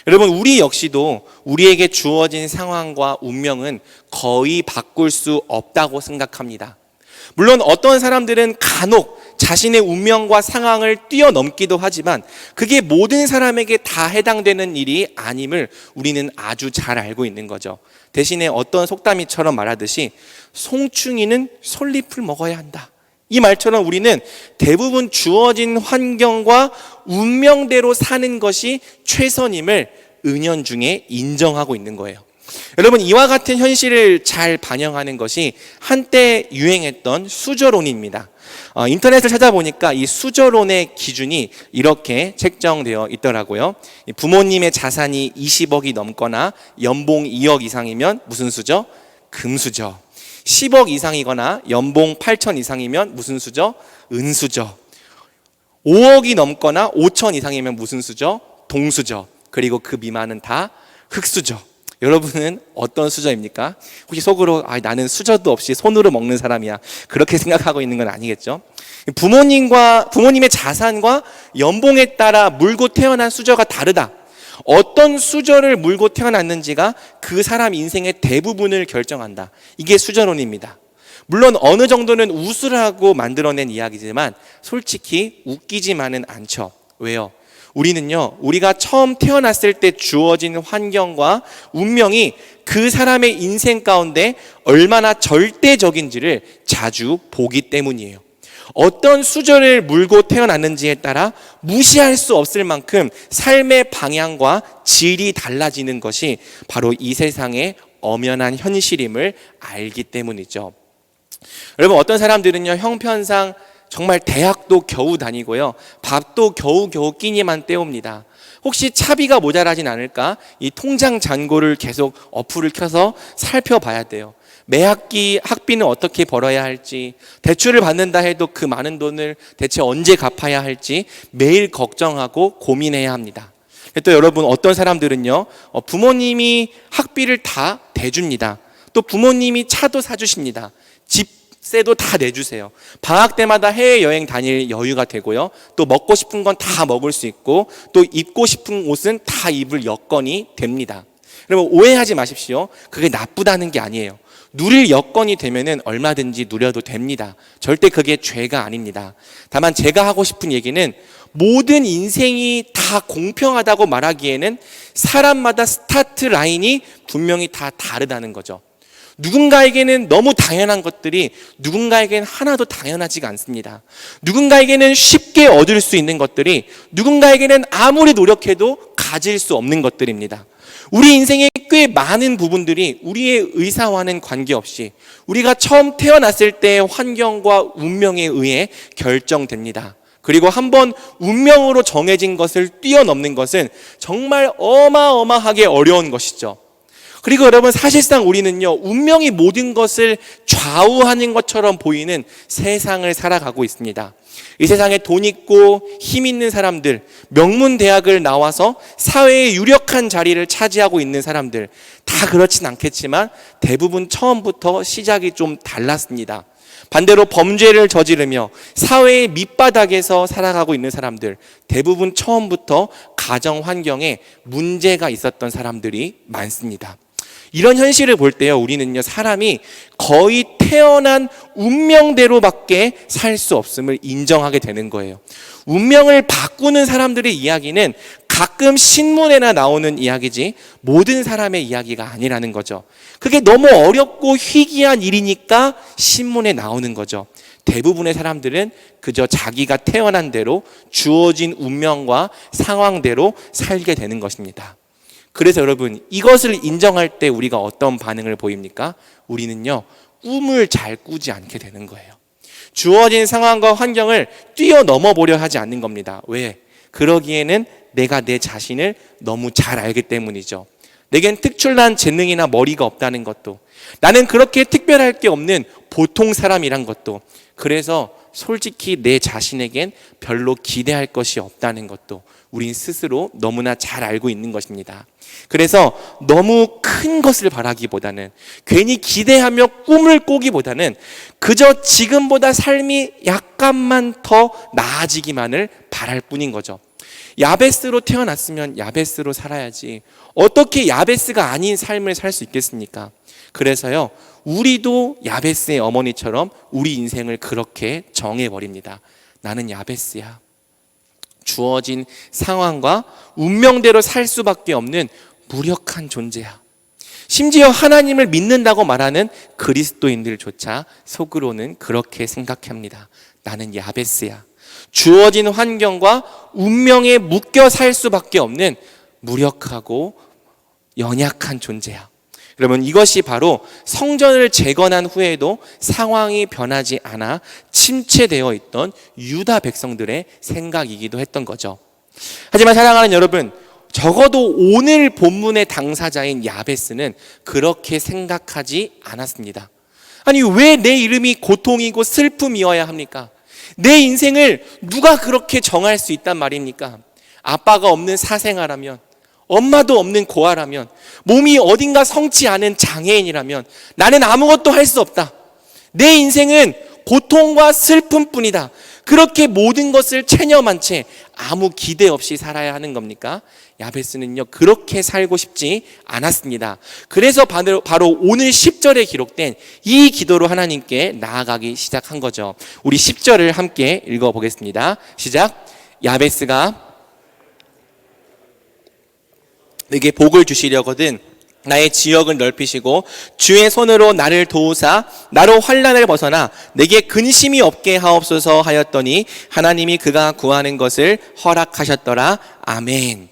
여러분, 우리 역시도 우리에게 주어진 상황과 운명은 거의 바꿀 수 없다고 생각합니다. 물론 어떤 사람들은 간혹 자신의 운명과 상황을 뛰어넘기도 하지만 그게 모든 사람에게 다 해당되는 일이 아님을 우리는 아주 잘 알고 있는 거죠. 대신에 어떤 속담이처럼 말하듯이 송충이는 솔잎을 먹어야 한다. 이 말처럼 우리는 대부분 주어진 환경과 운명대로 사는 것이 최선임을 은연중에 인정하고 있는 거예요. 여러분, 이와 같은 현실을 잘 반영하는 것이 한때 유행했던 수저론입니다. 인터넷을 찾아보니까 이 수저론의 기준이 이렇게 책정되어 있더라고요. 부모님의 자산이 20억이 넘거나 연봉 2억 이상이면 무슨 수저? 금수저. 10억 이상이거나 연봉 8천 이상이면 무슨 수저? 은수저. 5억이 넘거나 5천 이상이면 무슨 수저? 동수저. 그리고 그 미만은 다 흙수저. 여러분은 어떤 수저입니까? 혹시 속으로 나는 수저도 없이 손으로 먹는 사람이야, 그렇게 생각하고 있는 건 아니겠죠? 부모님의 자산과 연봉에 따라 물고 태어난 수저가 다르다. 어떤 수저를 물고 태어났는지가 그 사람 인생의 대부분을 결정한다. 이게 수저론입니다. 물론 어느 정도는 웃으라고 만들어낸 이야기지만 솔직히 웃기지만은 않죠. 왜요? 우리는요, 우리가 처음 태어났을 때 주어진 환경과 운명이 그 사람의 인생 가운데 얼마나 절대적인지를 자주 보기 때문이에요. 어떤 수저를 물고 태어났는지에 따라 무시할 수 없을 만큼 삶의 방향과 질이 달라지는 것이 바로 이 세상의 엄연한 현실임을 알기 때문이죠. 여러분, 어떤 사람들은요, 형편상 정말 대학도 겨우 다니고요, 밥도 겨우겨우 끼니만 때웁니다. 혹시 차비가 모자라진 않을까? 이 통장 잔고를 계속 어플을 켜서 살펴봐야 돼요. 매 학기 학비는 어떻게 벌어야 할지, 대출을 받는다 해도 그 많은 돈을 대체 언제 갚아야 할지 매일 걱정하고 고민해야 합니다. 또 여러분, 어떤 사람들은요, 부모님이 학비를 다 대줍니다. 또 부모님이 차도 사주십니다. 집세도 다 내주세요. 방학 때마다 해외여행 다닐 여유가 되고요, 또 먹고 싶은 건 다 먹을 수 있고 또 입고 싶은 옷은 다 입을 여건이 됩니다. 여러분, 오해하지 마십시오. 그게 나쁘다는 게 아니에요. 누릴 여건이 되면은 얼마든지 누려도 됩니다. 절대 그게 죄가 아닙니다. 다만 제가 하고 싶은 얘기는 모든 인생이 다 공평하다고 말하기에는 사람마다 스타트 라인이 분명히 다 다르다는 거죠. 누군가에게는 너무 당연한 것들이 누군가에게는 하나도 당연하지가 않습니다. 누군가에게는 쉽게 얻을 수 있는 것들이 누군가에게는 아무리 노력해도 가질 수 없는 것들입니다. 우리 인생의 꽤 많은 부분들이 우리의 의사와는 관계없이 우리가 처음 태어났을 때의 환경과 운명에 의해 결정됩니다. 그리고 한번 운명으로 정해진 것을 뛰어넘는 것은 정말 어마어마하게 어려운 것이죠. 그리고 여러분, 사실상 우리는요, 운명이 모든 것을 좌우하는 것처럼 보이는 세상을 살아가고 있습니다. 이 세상에 돈 있고 힘 있는 사람들, 명문 대학을 나와서 사회의 유력한 자리를 차지하고 있는 사람들, 다 그렇진 않겠지만 대부분 처음부터 시작이 좀 달랐습니다. 반대로 범죄를 저지르며 사회의 밑바닥에서 살아가고 있는 사람들, 대부분 처음부터 가정 환경에 문제가 있었던 사람들이 많습니다. 이런 현실을 볼 때요, 우리는요, 사람이 거의 태어난 운명대로밖에 살 수 없음을 인정하게 되는 거예요. 운명을 바꾸는 사람들의 이야기는 가끔 신문에나 나오는 이야기지 모든 사람의 이야기가 아니라는 거죠. 그게 너무 어렵고 희귀한 일이니까 신문에 나오는 거죠. 대부분의 사람들은 그저 자기가 태어난 대로 주어진 운명과 상황대로 살게 되는 것입니다. 그래서 여러분, 이것을 인정할 때 우리가 어떤 반응을 보입니까? 우리는요, 꿈을 잘 꾸지 않게 되는 거예요. 주어진 상황과 환경을 뛰어넘어 보려 하지 않는 겁니다. 왜? 그러기에는 내가 내 자신을 너무 잘 알기 때문이죠. 내겐 특출난 재능이나 머리가 없다는 것도, 나는 그렇게 특별할 게 없는 보통 사람이란 것도, 그래서 솔직히 내 자신에겐 별로 기대할 것이 없다는 것도 우린 스스로 너무나 잘 알고 있는 것입니다. 그래서 너무 큰 것을 바라기보다는, 괜히 기대하며 꿈을 꾸기보다는 그저 지금보다 삶이 약간만 더 나아지기만을 바랄 뿐인 거죠. 야베스로 태어났으면 야베스로 살아야지 어떻게 야베스가 아닌 삶을 살 수 있겠습니까? 그래서요, 우리도 야베스의 어머니처럼 우리 인생을 그렇게 정해버립니다. 나는 야베스야. 주어진 상황과 운명대로 살 수밖에 없는 무력한 존재야. 심지어 하나님을 믿는다고 말하는 그리스도인들조차 속으로는 그렇게 생각합니다. 나는 야베스야. 주어진 환경과 운명에 묶여 살 수밖에 없는 무력하고 연약한 존재야. 여러분, 이것이 바로 성전을 재건한 후에도 상황이 변하지 않아 침체되어 있던 유다 백성들의 생각이기도 했던 거죠. 하지만 사랑하는 여러분, 적어도 오늘 본문의 당사자인 야베스는 그렇게 생각하지 않았습니다. 아니, 왜 내 이름이 고통이고 슬픔이어야 합니까? 내 인생을 누가 그렇게 정할 수 있단 말입니까? 아빠가 없는 사생아라면, 엄마도 없는 고아라면, 몸이 어딘가 성치 않은 장애인이라면 나는 아무것도 할 수 없다. 내 인생은 고통과 슬픔뿐이다. 그렇게 모든 것을 체념한 채 아무 기대 없이 살아야 하는 겁니까? 야베스는요, 그렇게 살고 싶지 않았습니다. 그래서 바로 오늘 10절에 기록된 이 기도로 하나님께 나아가기 시작한 거죠. 우리 10절을 함께 읽어보겠습니다. 시작. 야베스가 내게 복을 주시려거든 나의 지역을 넓히시고 주의 손으로 나를 도우사 나로 환난을 벗어나 내게 근심이 없게 하옵소서 하였더니 하나님이 그가 구하는 것을 허락하셨더라. 아멘.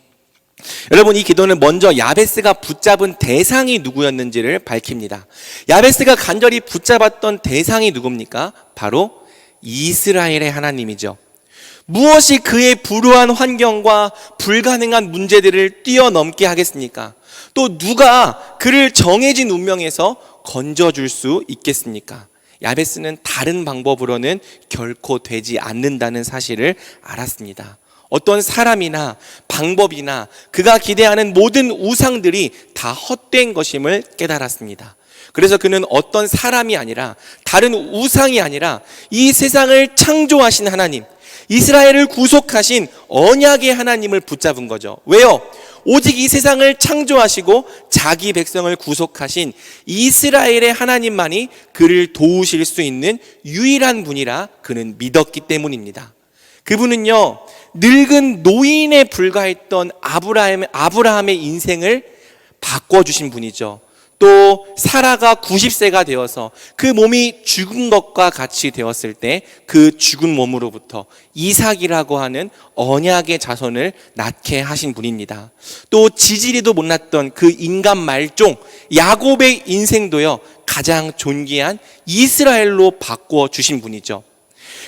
여러분, 이 기도는 먼저 야베스가 붙잡은 대상이 누구였는지를 밝힙니다. 야베스가 간절히 붙잡았던 대상이 누굽니까? 바로 이스라엘의 하나님이죠. 무엇이 그의 불우한 환경과 불가능한 문제들을 뛰어넘게 하겠습니까? 또 누가 그를 정해진 운명에서 건져줄 수 있겠습니까? 야베스는 다른 방법으로는 결코 되지 않는다는 사실을 알았습니다. 어떤 사람이나 방법이나 그가 기대하는 모든 우상들이 다 헛된 것임을 깨달았습니다. 그래서 그는 어떤 사람이 아니라, 다른 우상이 아니라 이 세상을 창조하신 하나님, 이스라엘을 구속하신 언약의 하나님을 붙잡은 거죠. 왜요? 오직 이 세상을 창조하시고 자기 백성을 구속하신 이스라엘의 하나님만이 그를 도우실 수 있는 유일한 분이라 그는 믿었기 때문입니다. 그분은요, 늙은 노인에 불과했던 아브라함의 인생을 바꿔주신 분이죠. 또 사라가 90세가 되어서 그 몸이 죽은 것과 같이 되었을 때 그 죽은 몸으로부터 이삭이라고 하는 언약의 자손을 낳게 하신 분입니다. 또 지지리도 못났던 그 인간 말종 야곱의 인생도요, 가장 존귀한 이스라엘로 바꾸어 주신 분이죠.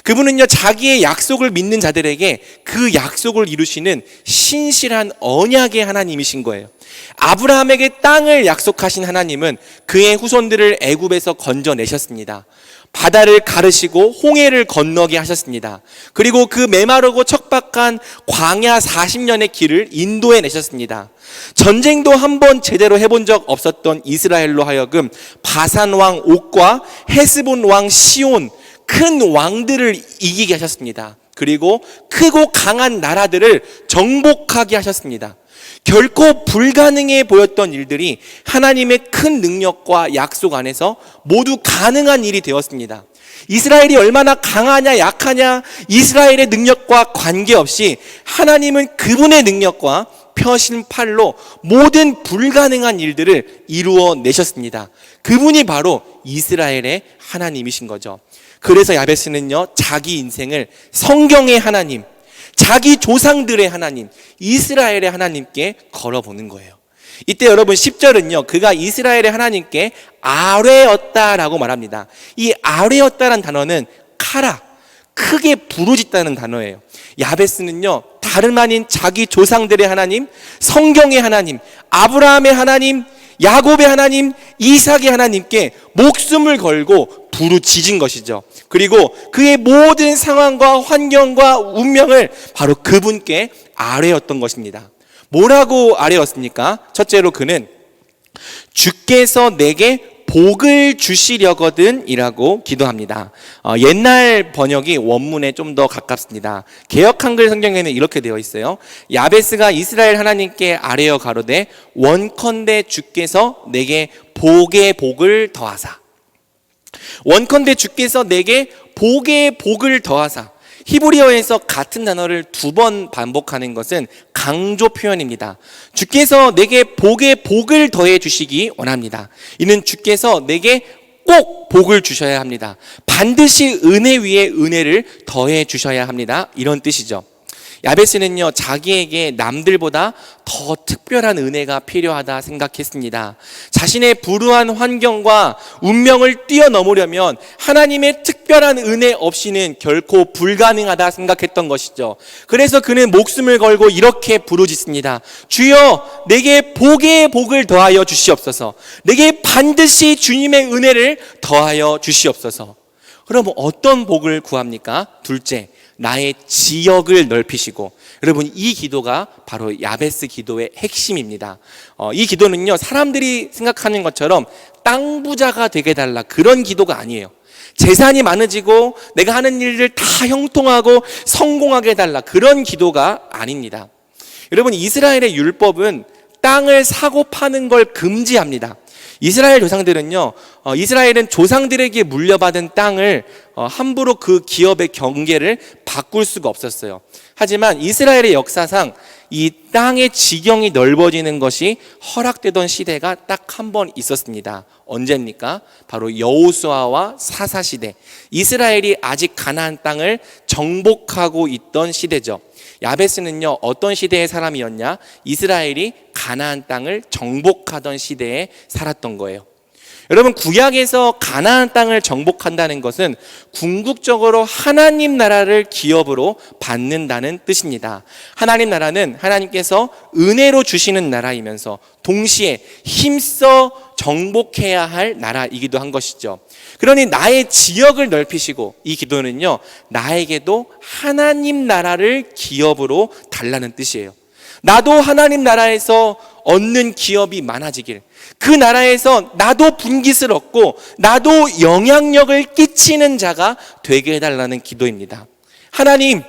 그분은요, 자기의 약속을 믿는 자들에게 그 약속을 이루시는 신실한 언약의 하나님이신 거예요. 아브라함에게 땅을 약속하신 하나님은 그의 후손들을 애굽에서 건져내셨습니다. 바다를 가르시고 홍해를 건너게 하셨습니다. 그리고 그 메마르고 척박한 광야 40년의 길을 인도해 내셨습니다. 전쟁도 한번 제대로 해본 적 없었던 이스라엘로 하여금 바산 왕 옥과 헤스본 왕 시온, 큰 왕들을 이기게 하셨습니다. 그리고 크고 강한 나라들을 정복하게 하셨습니다. 결코 불가능해 보였던 일들이 하나님의 큰 능력과 약속 안에서 모두 가능한 일이 되었습니다. 이스라엘이 얼마나 강하냐 약하냐 이스라엘의 능력과 관계없이 하나님은 그분의 능력과 펴신 팔로 모든 불가능한 일들을 이루어 내셨습니다. 그분이 바로 이스라엘의 하나님이신 거죠. 그래서 야베스는요, 자기 인생을 성경의 하나님, 자기 조상들의 하나님, 이스라엘의 하나님께 걸어보는 거예요. 이때 여러분 10절은요, 그가 이스라엘의 하나님께 아뢰었다라고 말합니다. 이 아뢰었다라는 단어는 카라, 크게 부르짖다는 단어예요. 야베스는요, 다름 아닌 자기 조상들의 하나님, 성경의 하나님, 아브라함의 하나님, 야곱의 하나님, 이삭의 하나님께 목숨을 걸고 부르짖은 것이죠. 그리고 그의 모든 상황과 환경과 운명을 바로 그분께 아뢰었던 것입니다. 뭐라고 아뢰었습니까? 첫째로 그는 주께서 내게 복을 주시려거든 이라고 기도합니다. 옛날 번역이 원문에 좀 더 가깝습니다. 개역 한글 성경에는 이렇게 되어 있어요. 야베스가 이스라엘 하나님께 아뢰어 가로되 원컨대 주께서 내게 복의 복을 더하사. 원컨대 주께서 내게 복의 복을 더하사. 히브리어에서 같은 단어를 2번 반복하는 것은 강조 표현입니다. 주께서 내게 복의 복을 더해 주시기 원합니다. 이는 주께서 내게 꼭 복을 주셔야 합니다. 반드시 은혜 위에 은혜를 더해 주셔야 합니다. 이런 뜻이죠. 야베스는요, 자기에게 남들보다 더 특별한 은혜가 필요하다 생각했습니다. 자신의 불우한 환경과 운명을 뛰어넘으려면 하나님의 특별한 은혜 없이는 결코 불가능하다 생각했던 것이죠. 그래서 그는 목숨을 걸고 이렇게 부르짖습니다. 주여, 내게 복의 복을 더하여 주시옵소서. 내게 반드시 주님의 은혜를 더하여 주시옵소서. 그럼 어떤 복을 구합니까? 둘째, 나의 지역을 넓히시고. 여러분, 이 기도가 바로 야베스 기도의 핵심입니다. 이 기도는요, 사람들이 생각하는 것처럼 땅 부자가 되게 달라, 그런 기도가 아니에요. 재산이 많아지고 내가 하는 일을 다 형통하고 성공하게 해달라, 그런 기도가 아닙니다. 여러분, 이스라엘의 율법은 땅을 사고 파는 걸 금지합니다. 이스라엘 조상들은요, 이스라엘은 조상들에게 물려받은 땅을 함부로 그 기업의 경계를 바꿀 수가 없었어요. 하지만 이스라엘의 역사상 이 땅의 지경이 넓어지는 것이 허락되던 시대가 딱 한 번 있었습니다. 언제입니까? 바로 여호수아와 사사 시대. 이스라엘이 아직 가나안 땅을 정복하고 있던 시대죠. 야베스는요, 어떤 시대의 사람이었냐? 이스라엘이 가나안 땅을 정복하던 시대에 살았던 거예요. 여러분, 구약에서 가나안 땅을 정복한다는 것은 궁극적으로 하나님 나라를 기업으로 받는다는 뜻입니다. 하나님 나라는 하나님께서 은혜로 주시는 나라이면서 동시에 힘써 정복해야 할 나라이기도 한 것이죠. 그러니 나의 지역을 넓히시고, 이 기도는요, 나에게도 하나님 나라를 기업으로 달라는 뜻이에요. 나도 하나님 나라에서 얻는 기업이 많아지길, 그 나라에서 나도 분깃을 얻고 나도 영향력을 끼치는 자가 되게 해달라는 기도입니다. 하나님,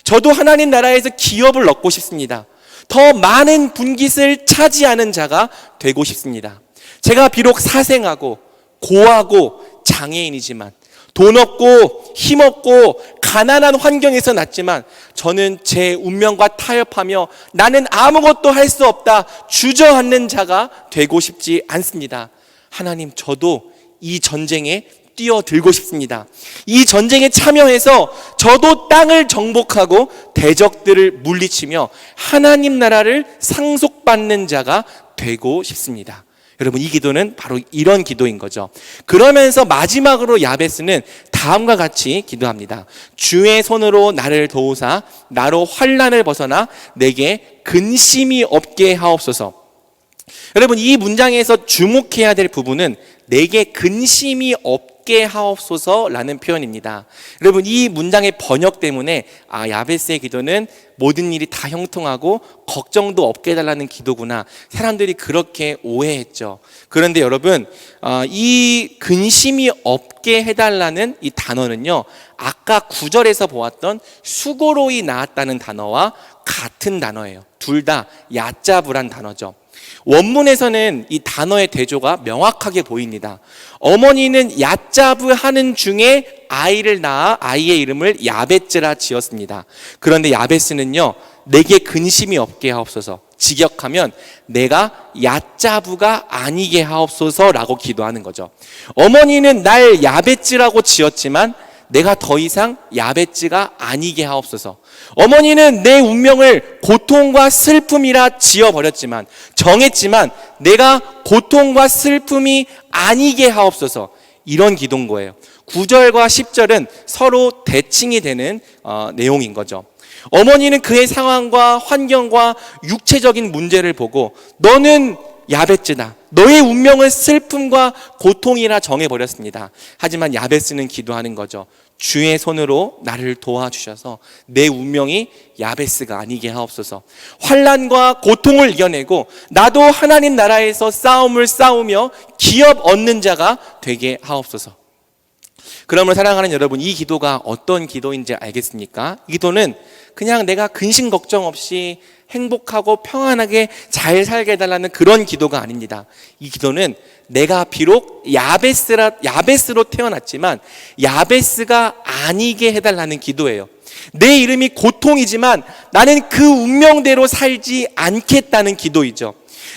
저도 하나님 나라에서 기업을 얻고 싶습니다. 더 많은 분깃을 차지하는 자가 되고 싶습니다. 제가 비록 사생하고 고하고 장애인이지만 돈 없고 힘 없고 가난한 환경에서 났지만 저는 제 운명과 타협하며 나는 아무것도 할 수 없다 주저앉는 자가 되고 싶지 않습니다. 하나님, 저도 이 전쟁에 뛰어들고 싶습니다. 이 전쟁에 참여해서 저도 땅을 정복하고 대적들을 물리치며 하나님 나라를 상속받는 자가 되고 싶습니다. 여러분, 이 기도는 바로 이런 기도인 거죠. 그러면서 마지막으로 야베스는 다음과 같이 기도합니다. 주의 손으로 나를 도우사 나로 환난을 벗어나 내게 근심이 없게 하옵소서. 여러분, 이 문장에서 주목해야 될 부분은 내게 근심이 없게 하옵소서라는 표현입니다. 여러분, 이 문장의 번역 때문에 야베스의 기도는 모든 일이 다 형통하고 걱정도 없게 해달라는 기도구나, 사람들이 그렇게 오해했죠. 그런데 여러분, 이 근심이 없게 해달라는 이 단어는요, 아까 9절에서 보았던 수고로이 나았다는 단어와 같은 단어예요. 둘 다 얕잡으란 단어죠. 원문에서는 이 단어의 대조가 명확하게 보입니다. 어머니는 얕잡으 하는 중에 아이를 낳아 아이의 이름을 야베츠라 지었습니다. 그런데 야베스는요, 내게 근심이 없게 하옵소서, 직역하면 내가 얕잡으가 아니게 하옵소서라고 기도하는 거죠. 어머니는 날 야베츠라고 지었지만 내가 더 이상 야베츠가 아니게 하옵소서. 어머니는 내 운명을 고통과 슬픔이라 지어버렸지만, 정했지만 내가 고통과 슬픔이 아니게 하옵소서. 이런 기도인 거예요. 9절과 10절은 서로 대칭이 되는 내용인 거죠. 어머니는 그의 상황과 환경과 육체적인 문제를 보고 너는 야베츠다, 너의 운명을 슬픔과 고통이라 정해버렸습니다. 하지만 야베스는 기도하는 거죠. 주의 손으로 나를 도와주셔서 내 운명이 야베스가 아니게 하옵소서. 환난과 고통을 이겨내고 나도 하나님 나라에서 싸움을 싸우며 기업 얻는 자가 되게 하옵소서. 그러므로 사랑하는 여러분, 이 기도가 어떤 기도인지 알겠습니까? 이 기도는 그냥 내가 근심 걱정 없이 행복하고 평안하게 잘 살게 해달라는 그런 기도가 아닙니다. 이 기도는 내가 비록 야베스로 태어났지만 야베스가 아니게 해달라는 기도예요. 내 이름이 고통이지만 나는 그 운명대로 살지 않겠다는 기도이죠.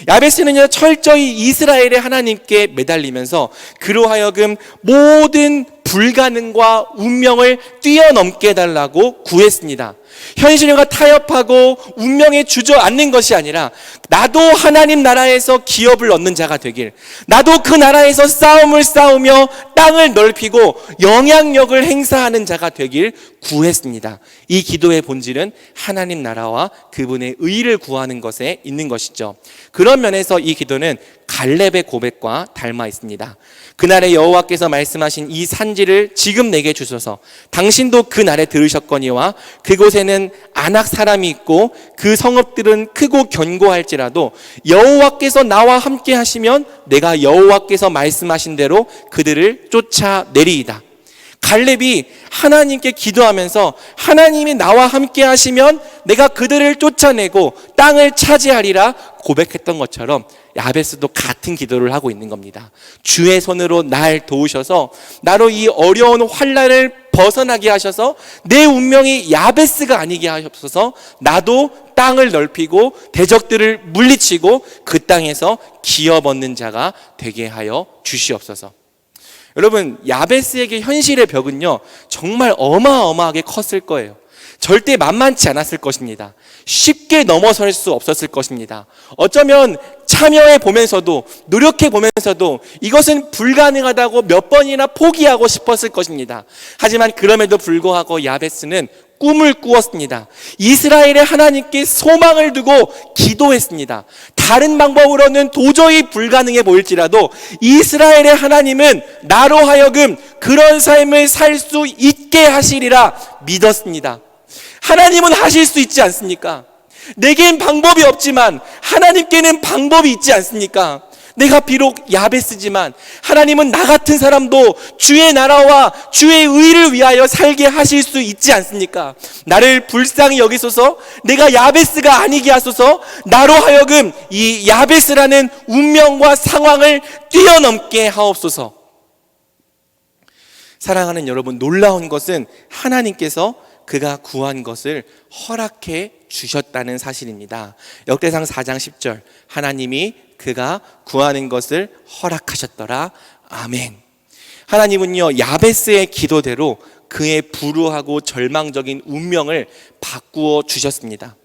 야베스는요, 철저히 이스라엘의 하나님께 매달리면서 그로 하여금 모든 불가능과 운명을 뛰어넘게 해달라고 구했습니다. 현실과 타협하고 운명에 주저앉는 것이 아니라 나도 하나님 나라에서 기업을 얻는 자가 되길, 나도 그 나라에서 싸움을 싸우며 땅을 넓히고 영향력을 행사하는 자가 되길 구했습니다. 이 기도의 본질은 하나님 나라와 그분의 의를 구하는 것에 있는 것이죠. 그런 면에서 이 기도는 갈렙의 고백과 닮아 있습니다. 그날에 여호와께서 말씀하신 이 산지를 지금 내게 주소서. 당신도 그날에 들으셨거니와 그곳에는 아낙 사람이 있고 그 성읍들은 크고 견고할지라도 여호와께서 나와 함께 하시면 내가 여호와께서 말씀하신 대로 그들을 쫓아내리이다. 갈렙이 하나님께 기도하면서 하나님이 나와 함께 하시면 내가 그들을 쫓아내고 땅을 차지하리라 고백했던 것처럼 야베스도 같은 기도를 하고 있는 겁니다. 주의 손으로 날 도우셔서 나로 이 어려운 환난을 벗어나게 하셔서 내 운명이 야베스가 아니게 하옵소서. 나도 땅을 넓히고 대적들을 물리치고 그 땅에서 기업 얻는 자가 되게 하여 주시옵소서. 여러분, 야베스에게 현실의 벽은요, 정말 어마어마하게 컸을 거예요. 절대 만만치 않았을 것입니다. 쉽게 넘어설 수 없었을 것입니다. 어쩌면 참여해 보면서도, 노력해 보면서도 이것은 불가능하다고 몇 번이나 포기하고 싶었을 것입니다. 하지만 그럼에도 불구하고 야베스는 꿈을 꾸었습니다. 이스라엘의 하나님께 소망을 두고 기도했습니다. 다른 방법으로는 도저히 불가능해 보일지라도 이스라엘의 하나님은 나로 하여금 그런 삶을 살 수 있게 하시리라 믿었습니다. 하나님은 하실 수 있지 않습니까? 내겐 방법이 없지만 하나님께는 방법이 있지 않습니까? 내가 비록 야베스지만 하나님은 나 같은 사람도 주의 나라와 주의 의를 위하여 살게 하실 수 있지 않습니까? 나를 불쌍히 여기소서. 내가 야베스가 아니게 하소서. 나로 하여금 이 야베스라는 운명과 상황을 뛰어넘게 하옵소서. 사랑하는 여러분, 놀라운 것은 하나님께서 그가 구한 것을 허락해 주셨다는 사실입니다. 역대상 4장 10절, 하나님이 그가 구하는 것을 허락하셨더라. 아멘. 하나님은요, 야베스의 기도대로 그의 불우하고 절망적인 운명을 바꾸어 주셨습니다.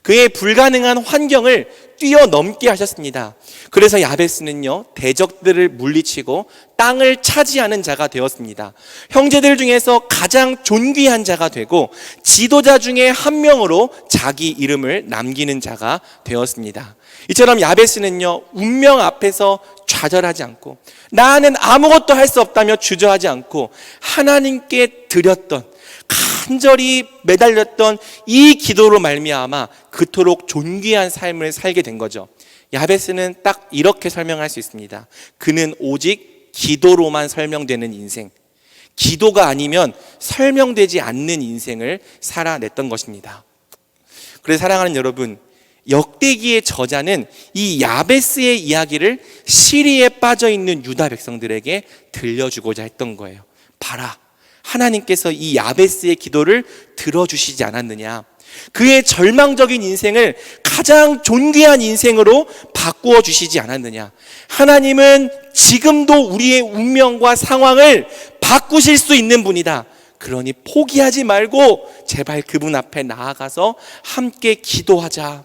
그의 불가능한 환경을 뛰어넘게 하셨습니다. 그래서 야베스는요, 대적들을 물리치고 땅을 차지하는 자가 되었습니다. 형제들 중에서 가장 존귀한 자가 되고 지도자 중에 한 명으로 자기 이름을 남기는 자가 되었습니다. 이처럼 야베스는요, 운명 앞에서 좌절하지 않고 나는 아무것도 할 수 없다며 주저하지 않고 하나님께 드렸던, 간절히 매달렸던 이 기도로 말미암아 그토록 존귀한 삶을 살게 된 거죠. 야베스는 딱 이렇게 설명할 수 있습니다. 그는 오직 기도로만 설명되는 인생, 기도가 아니면 설명되지 않는 인생을 살아냈던 것입니다. 그래서 사랑하는 여러분, 역대기의 저자는 이 야베스의 이야기를 시리에 빠져있는 유다 백성들에게 들려주고자 했던 거예요. 봐라, 하나님께서 이 야베스의 기도를 들어주시지 않았느냐. 그의 절망적인 인생을 가장 존귀한 인생으로 바꾸어 주시지 않았느냐. 하나님은 지금도 우리의 운명과 상황을 바꾸실 수 있는 분이다. 그러니 포기하지 말고 제발 그분 앞에 나아가서 함께 기도하자.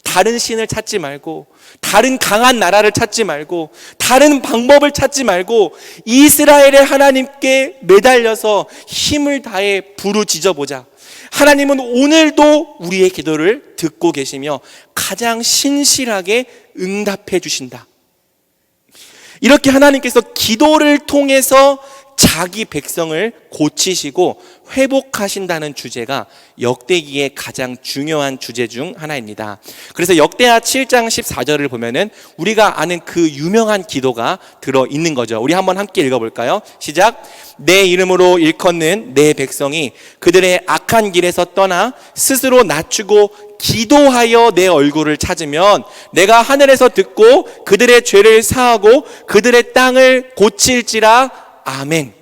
다른 신을 찾지 말고, 다른 강한 나라를 찾지 말고, 다른 방법을 찾지 말고 이스라엘의 하나님께 매달려서 힘을 다해 부르짖어 보자. 하나님은 오늘도 우리의 기도를 듣고 계시며 가장 신실하게 응답해 주신다. 이렇게 하나님께서 기도를 통해서 자기 백성을 고치시고 회복하신다는 주제가 역대기의 가장 중요한 주제 중 하나입니다. 그래서 역대하 7장 14절을 보면은 우리가 아는 그 유명한 기도가 들어있는 거죠. 우리 한번 함께 읽어볼까요? 시작. 내 이름으로 일컫는 내 백성이 그들의 악한 길에서 떠나 스스로 낮추고 기도하여 내 얼굴을 찾으면 내가 하늘에서 듣고 그들의 죄를 사하고 그들의 땅을 고칠지라. 아멘.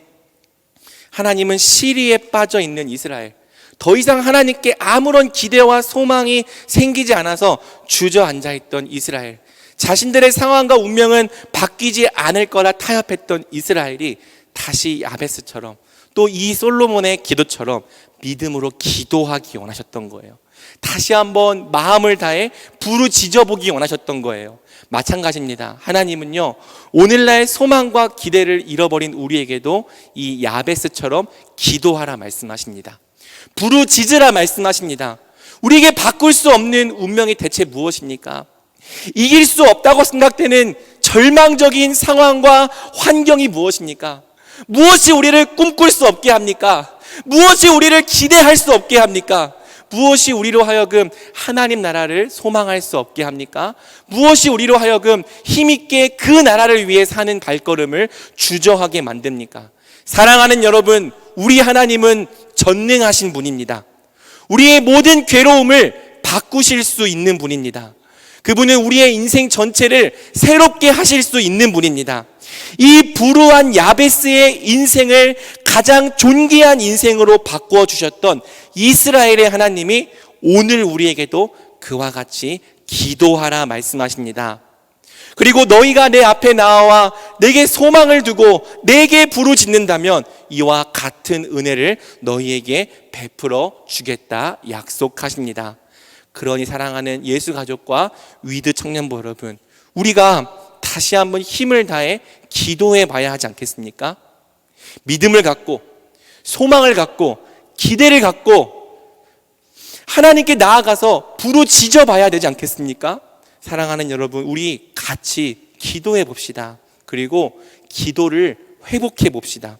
하나님은 시리에 빠져 있는 이스라엘, 더 이상 하나님께 아무런 기대와 소망이 생기지 않아서 주저앉아 있던 이스라엘, 자신들의 상황과 운명은 바뀌지 않을 거라 타협했던 이스라엘이 다시 야베스처럼 또 이 솔로몬의 기도처럼 믿음으로 기도하기 원하셨던 거예요. 다시 한번 마음을 다해 부르짖어 보기 원하셨던 거예요. 마찬가지입니다. 하나님은요, 오늘날 소망과 기대를 잃어버린 우리에게도 이 야베스처럼 기도하라 말씀하십니다. 부르짖으라 말씀하십니다. 우리에게 바꿀 수 없는 운명이 대체 무엇입니까? 이길 수 없다고 생각되는 절망적인 상황과 환경이 무엇입니까? 무엇이 우리를 꿈꿀 수 없게 합니까? 무엇이 우리를 기대할 수 없게 합니까? 무엇이 우리로 하여금 하나님 나라를 소망할 수 없게 합니까? 무엇이 우리로 하여금 힘있게 그 나라를 위해 사는 발걸음을 주저하게 만듭니까? 사랑하는 여러분, 우리 하나님은 전능하신 분입니다. 우리의 모든 괴로움을 바꾸실 수 있는 분입니다. 그분은 우리의 인생 전체를 새롭게 하실 수 있는 분입니다. 이 불우한 야베스의 인생을 가장 존귀한 인생으로 바꾸어 주셨던 이스라엘의 하나님이 오늘 우리에게도 그와 같이 기도하라 말씀하십니다. 그리고 너희가 내 앞에 나와 내게 소망을 두고 내게 부르짖는다면 이와 같은 은혜를 너희에게 베풀어 주겠다 약속하십니다. 그러니 사랑하는 예수 가족과 위드 청년부 여러분, 우리가 다시 한번 힘을 다해 기도해 봐야 하지 않겠습니까? 믿음을 갖고 소망을 갖고 기대를 갖고 하나님께 나아가서 부르짖어 봐야 되지 않겠습니까? 사랑하는 여러분, 우리 같이 기도해 봅시다. 그리고 기도를 회복해 봅시다.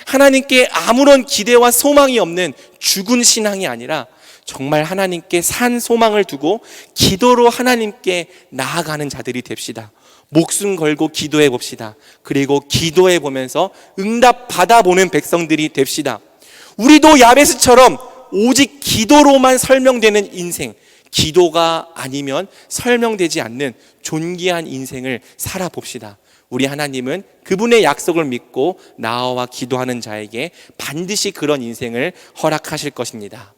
하나님께 아무런 기대와 소망이 없는 죽은 신앙이 아니라 정말 하나님께 산 소망을 두고 기도로 하나님께 나아가는 자들이 됩시다. 목숨 걸고 기도해 봅시다. 그리고 기도해 보면서 응답 받아보는 백성들이 됩시다. 우리도 야베스처럼 오직 기도로만 설명되는 인생, 기도가 아니면 설명되지 않는 존귀한 인생을 살아봅시다. 우리 하나님은 그분의 약속을 믿고 나아와 기도하는 자에게 반드시 그런 인생을 허락하실 것입니다.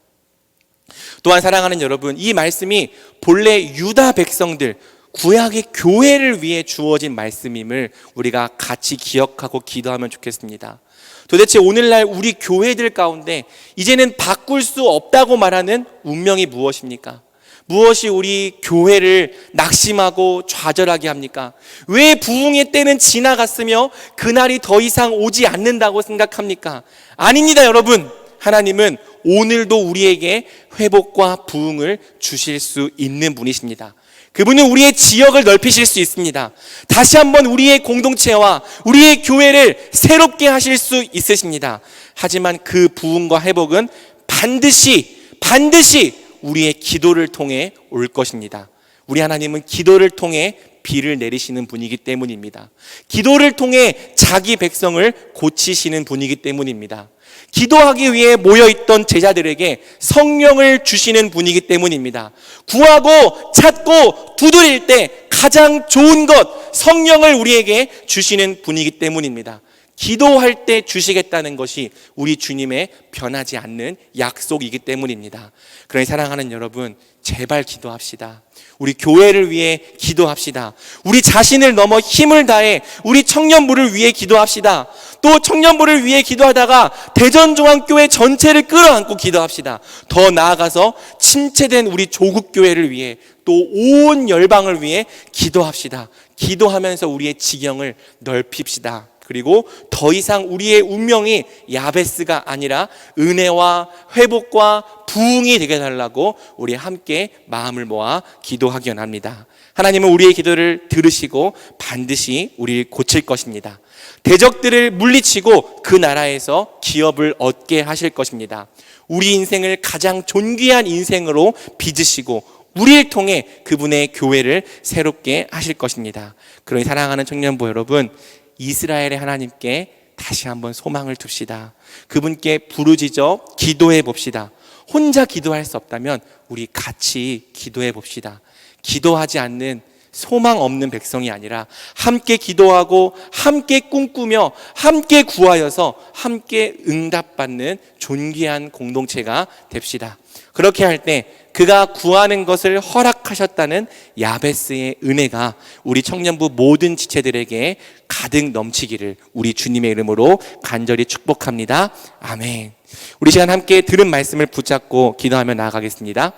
또한 사랑하는 여러분, 이 말씀이 본래 유다 백성들, 구약의 교회를 위해 주어진 말씀임을 우리가 같이 기억하고 기도하면 좋겠습니다. 도대체 오늘날 우리 교회들 가운데 이제는 바꿀 수 없다고 말하는 운명이 무엇입니까? 무엇이 우리 교회를 낙심하고 좌절하게 합니까? 왜 부흥의 때는 지나갔으며 그날이 더 이상 오지 않는다고 생각합니까? 아닙니다, 여러분. 하나님은 오늘도 우리에게 회복과 부흥을 주실 수 있는 분이십니다. 그분은 우리의 지역을 넓히실 수 있습니다. 다시 한번 우리의 공동체와 우리의 교회를 새롭게 하실 수 있으십니다. 하지만 그 부흥과 회복은 반드시 우리의 기도를 통해 올 것입니다. 우리 하나님은 기도를 통해 비를 내리시는 분이기 때문입니다. 기도를 통해 자기 백성을 고치시는 분이기 때문입니다. 기도하기 위해 모여있던 제자들에게 성령을 주시는 분이기 때문입니다. 구하고 찾고 두드릴 때 가장 좋은 것, 성령을 우리에게 주시는 분이기 때문입니다. 기도할 때 주시겠다는 것이 우리 주님의 변하지 않는 약속이기 때문입니다. 그러니 사랑하는 여러분, 제발 기도합시다. 우리 교회를 위해 기도합시다. 우리 자신을 넘어 힘을 다해 우리 청년부를 위해 기도합시다. 또 청년부를 위해 기도하다가 대전종합교회 전체를 끌어안고 기도합시다. 더 나아가서 침체된 우리 조국교회를 위해 또 온 열방을 위해 기도합시다. 기도하면서 우리의 지경을 넓힙시다. 그리고 더 이상 우리의 운명이 야베스가 아니라 은혜와 회복과 부흥이 되게 해달라고 우리 함께 마음을 모아 기도하기 원합니다. 하나님은 우리의 기도를 들으시고 반드시 우리를 고칠 것입니다. 대적들을 물리치고 그 나라에서 기업을 얻게 하실 것입니다. 우리 인생을 가장 존귀한 인생으로 빚으시고 우리를 통해 그분의 교회를 새롭게 하실 것입니다. 그러니 사랑하는 청년부 여러분, 이스라엘의 하나님께 다시 한번 소망을 둡시다. 그분께 부르짖어 기도해 봅시다. 혼자 기도할 수 없다면 우리 같이 기도해 봅시다. 기도하지 않는 소망 없는 백성이 아니라 함께 기도하고 함께 꿈꾸며 함께 구하여서 함께 응답받는 존귀한 공동체가 됩시다. 그렇게 할 때 그가 구하는 것을 허락하셨다는 야베스의 은혜가 우리 청년부 모든 지체들에게 가득 넘치기를 우리 주님의 이름으로 간절히 축복합니다. 아멘. 우리 시간 함께 들은 말씀을 붙잡고 기도하며 나아가겠습니다.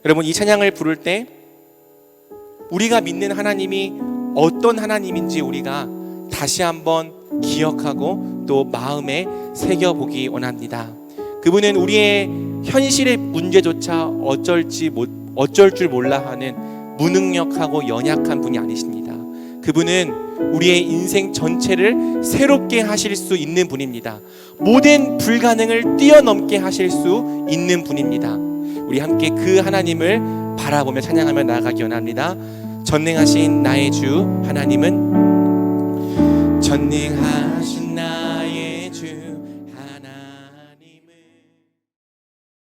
여러분, 이 찬양을 부를 때 우리가 믿는 하나님이 어떤 하나님인지 우리가 다시 한번 기억하고 또 마음에 새겨보기 원합니다. 그분은 우리의 현실의 문제조차 어쩔 줄 몰라 하는 무능력하고 연약한 분이 아니십니다. 그분은 우리의 인생 전체를 새롭게 하실 수 있는 분입니다. 모든 불가능을 뛰어넘게 하실 수 있는 분입니다. 우리 함께 그 하나님을 바라보며 찬양하며 나아가기 원합니다. 전능하신 나의 주 하나님은 전능하신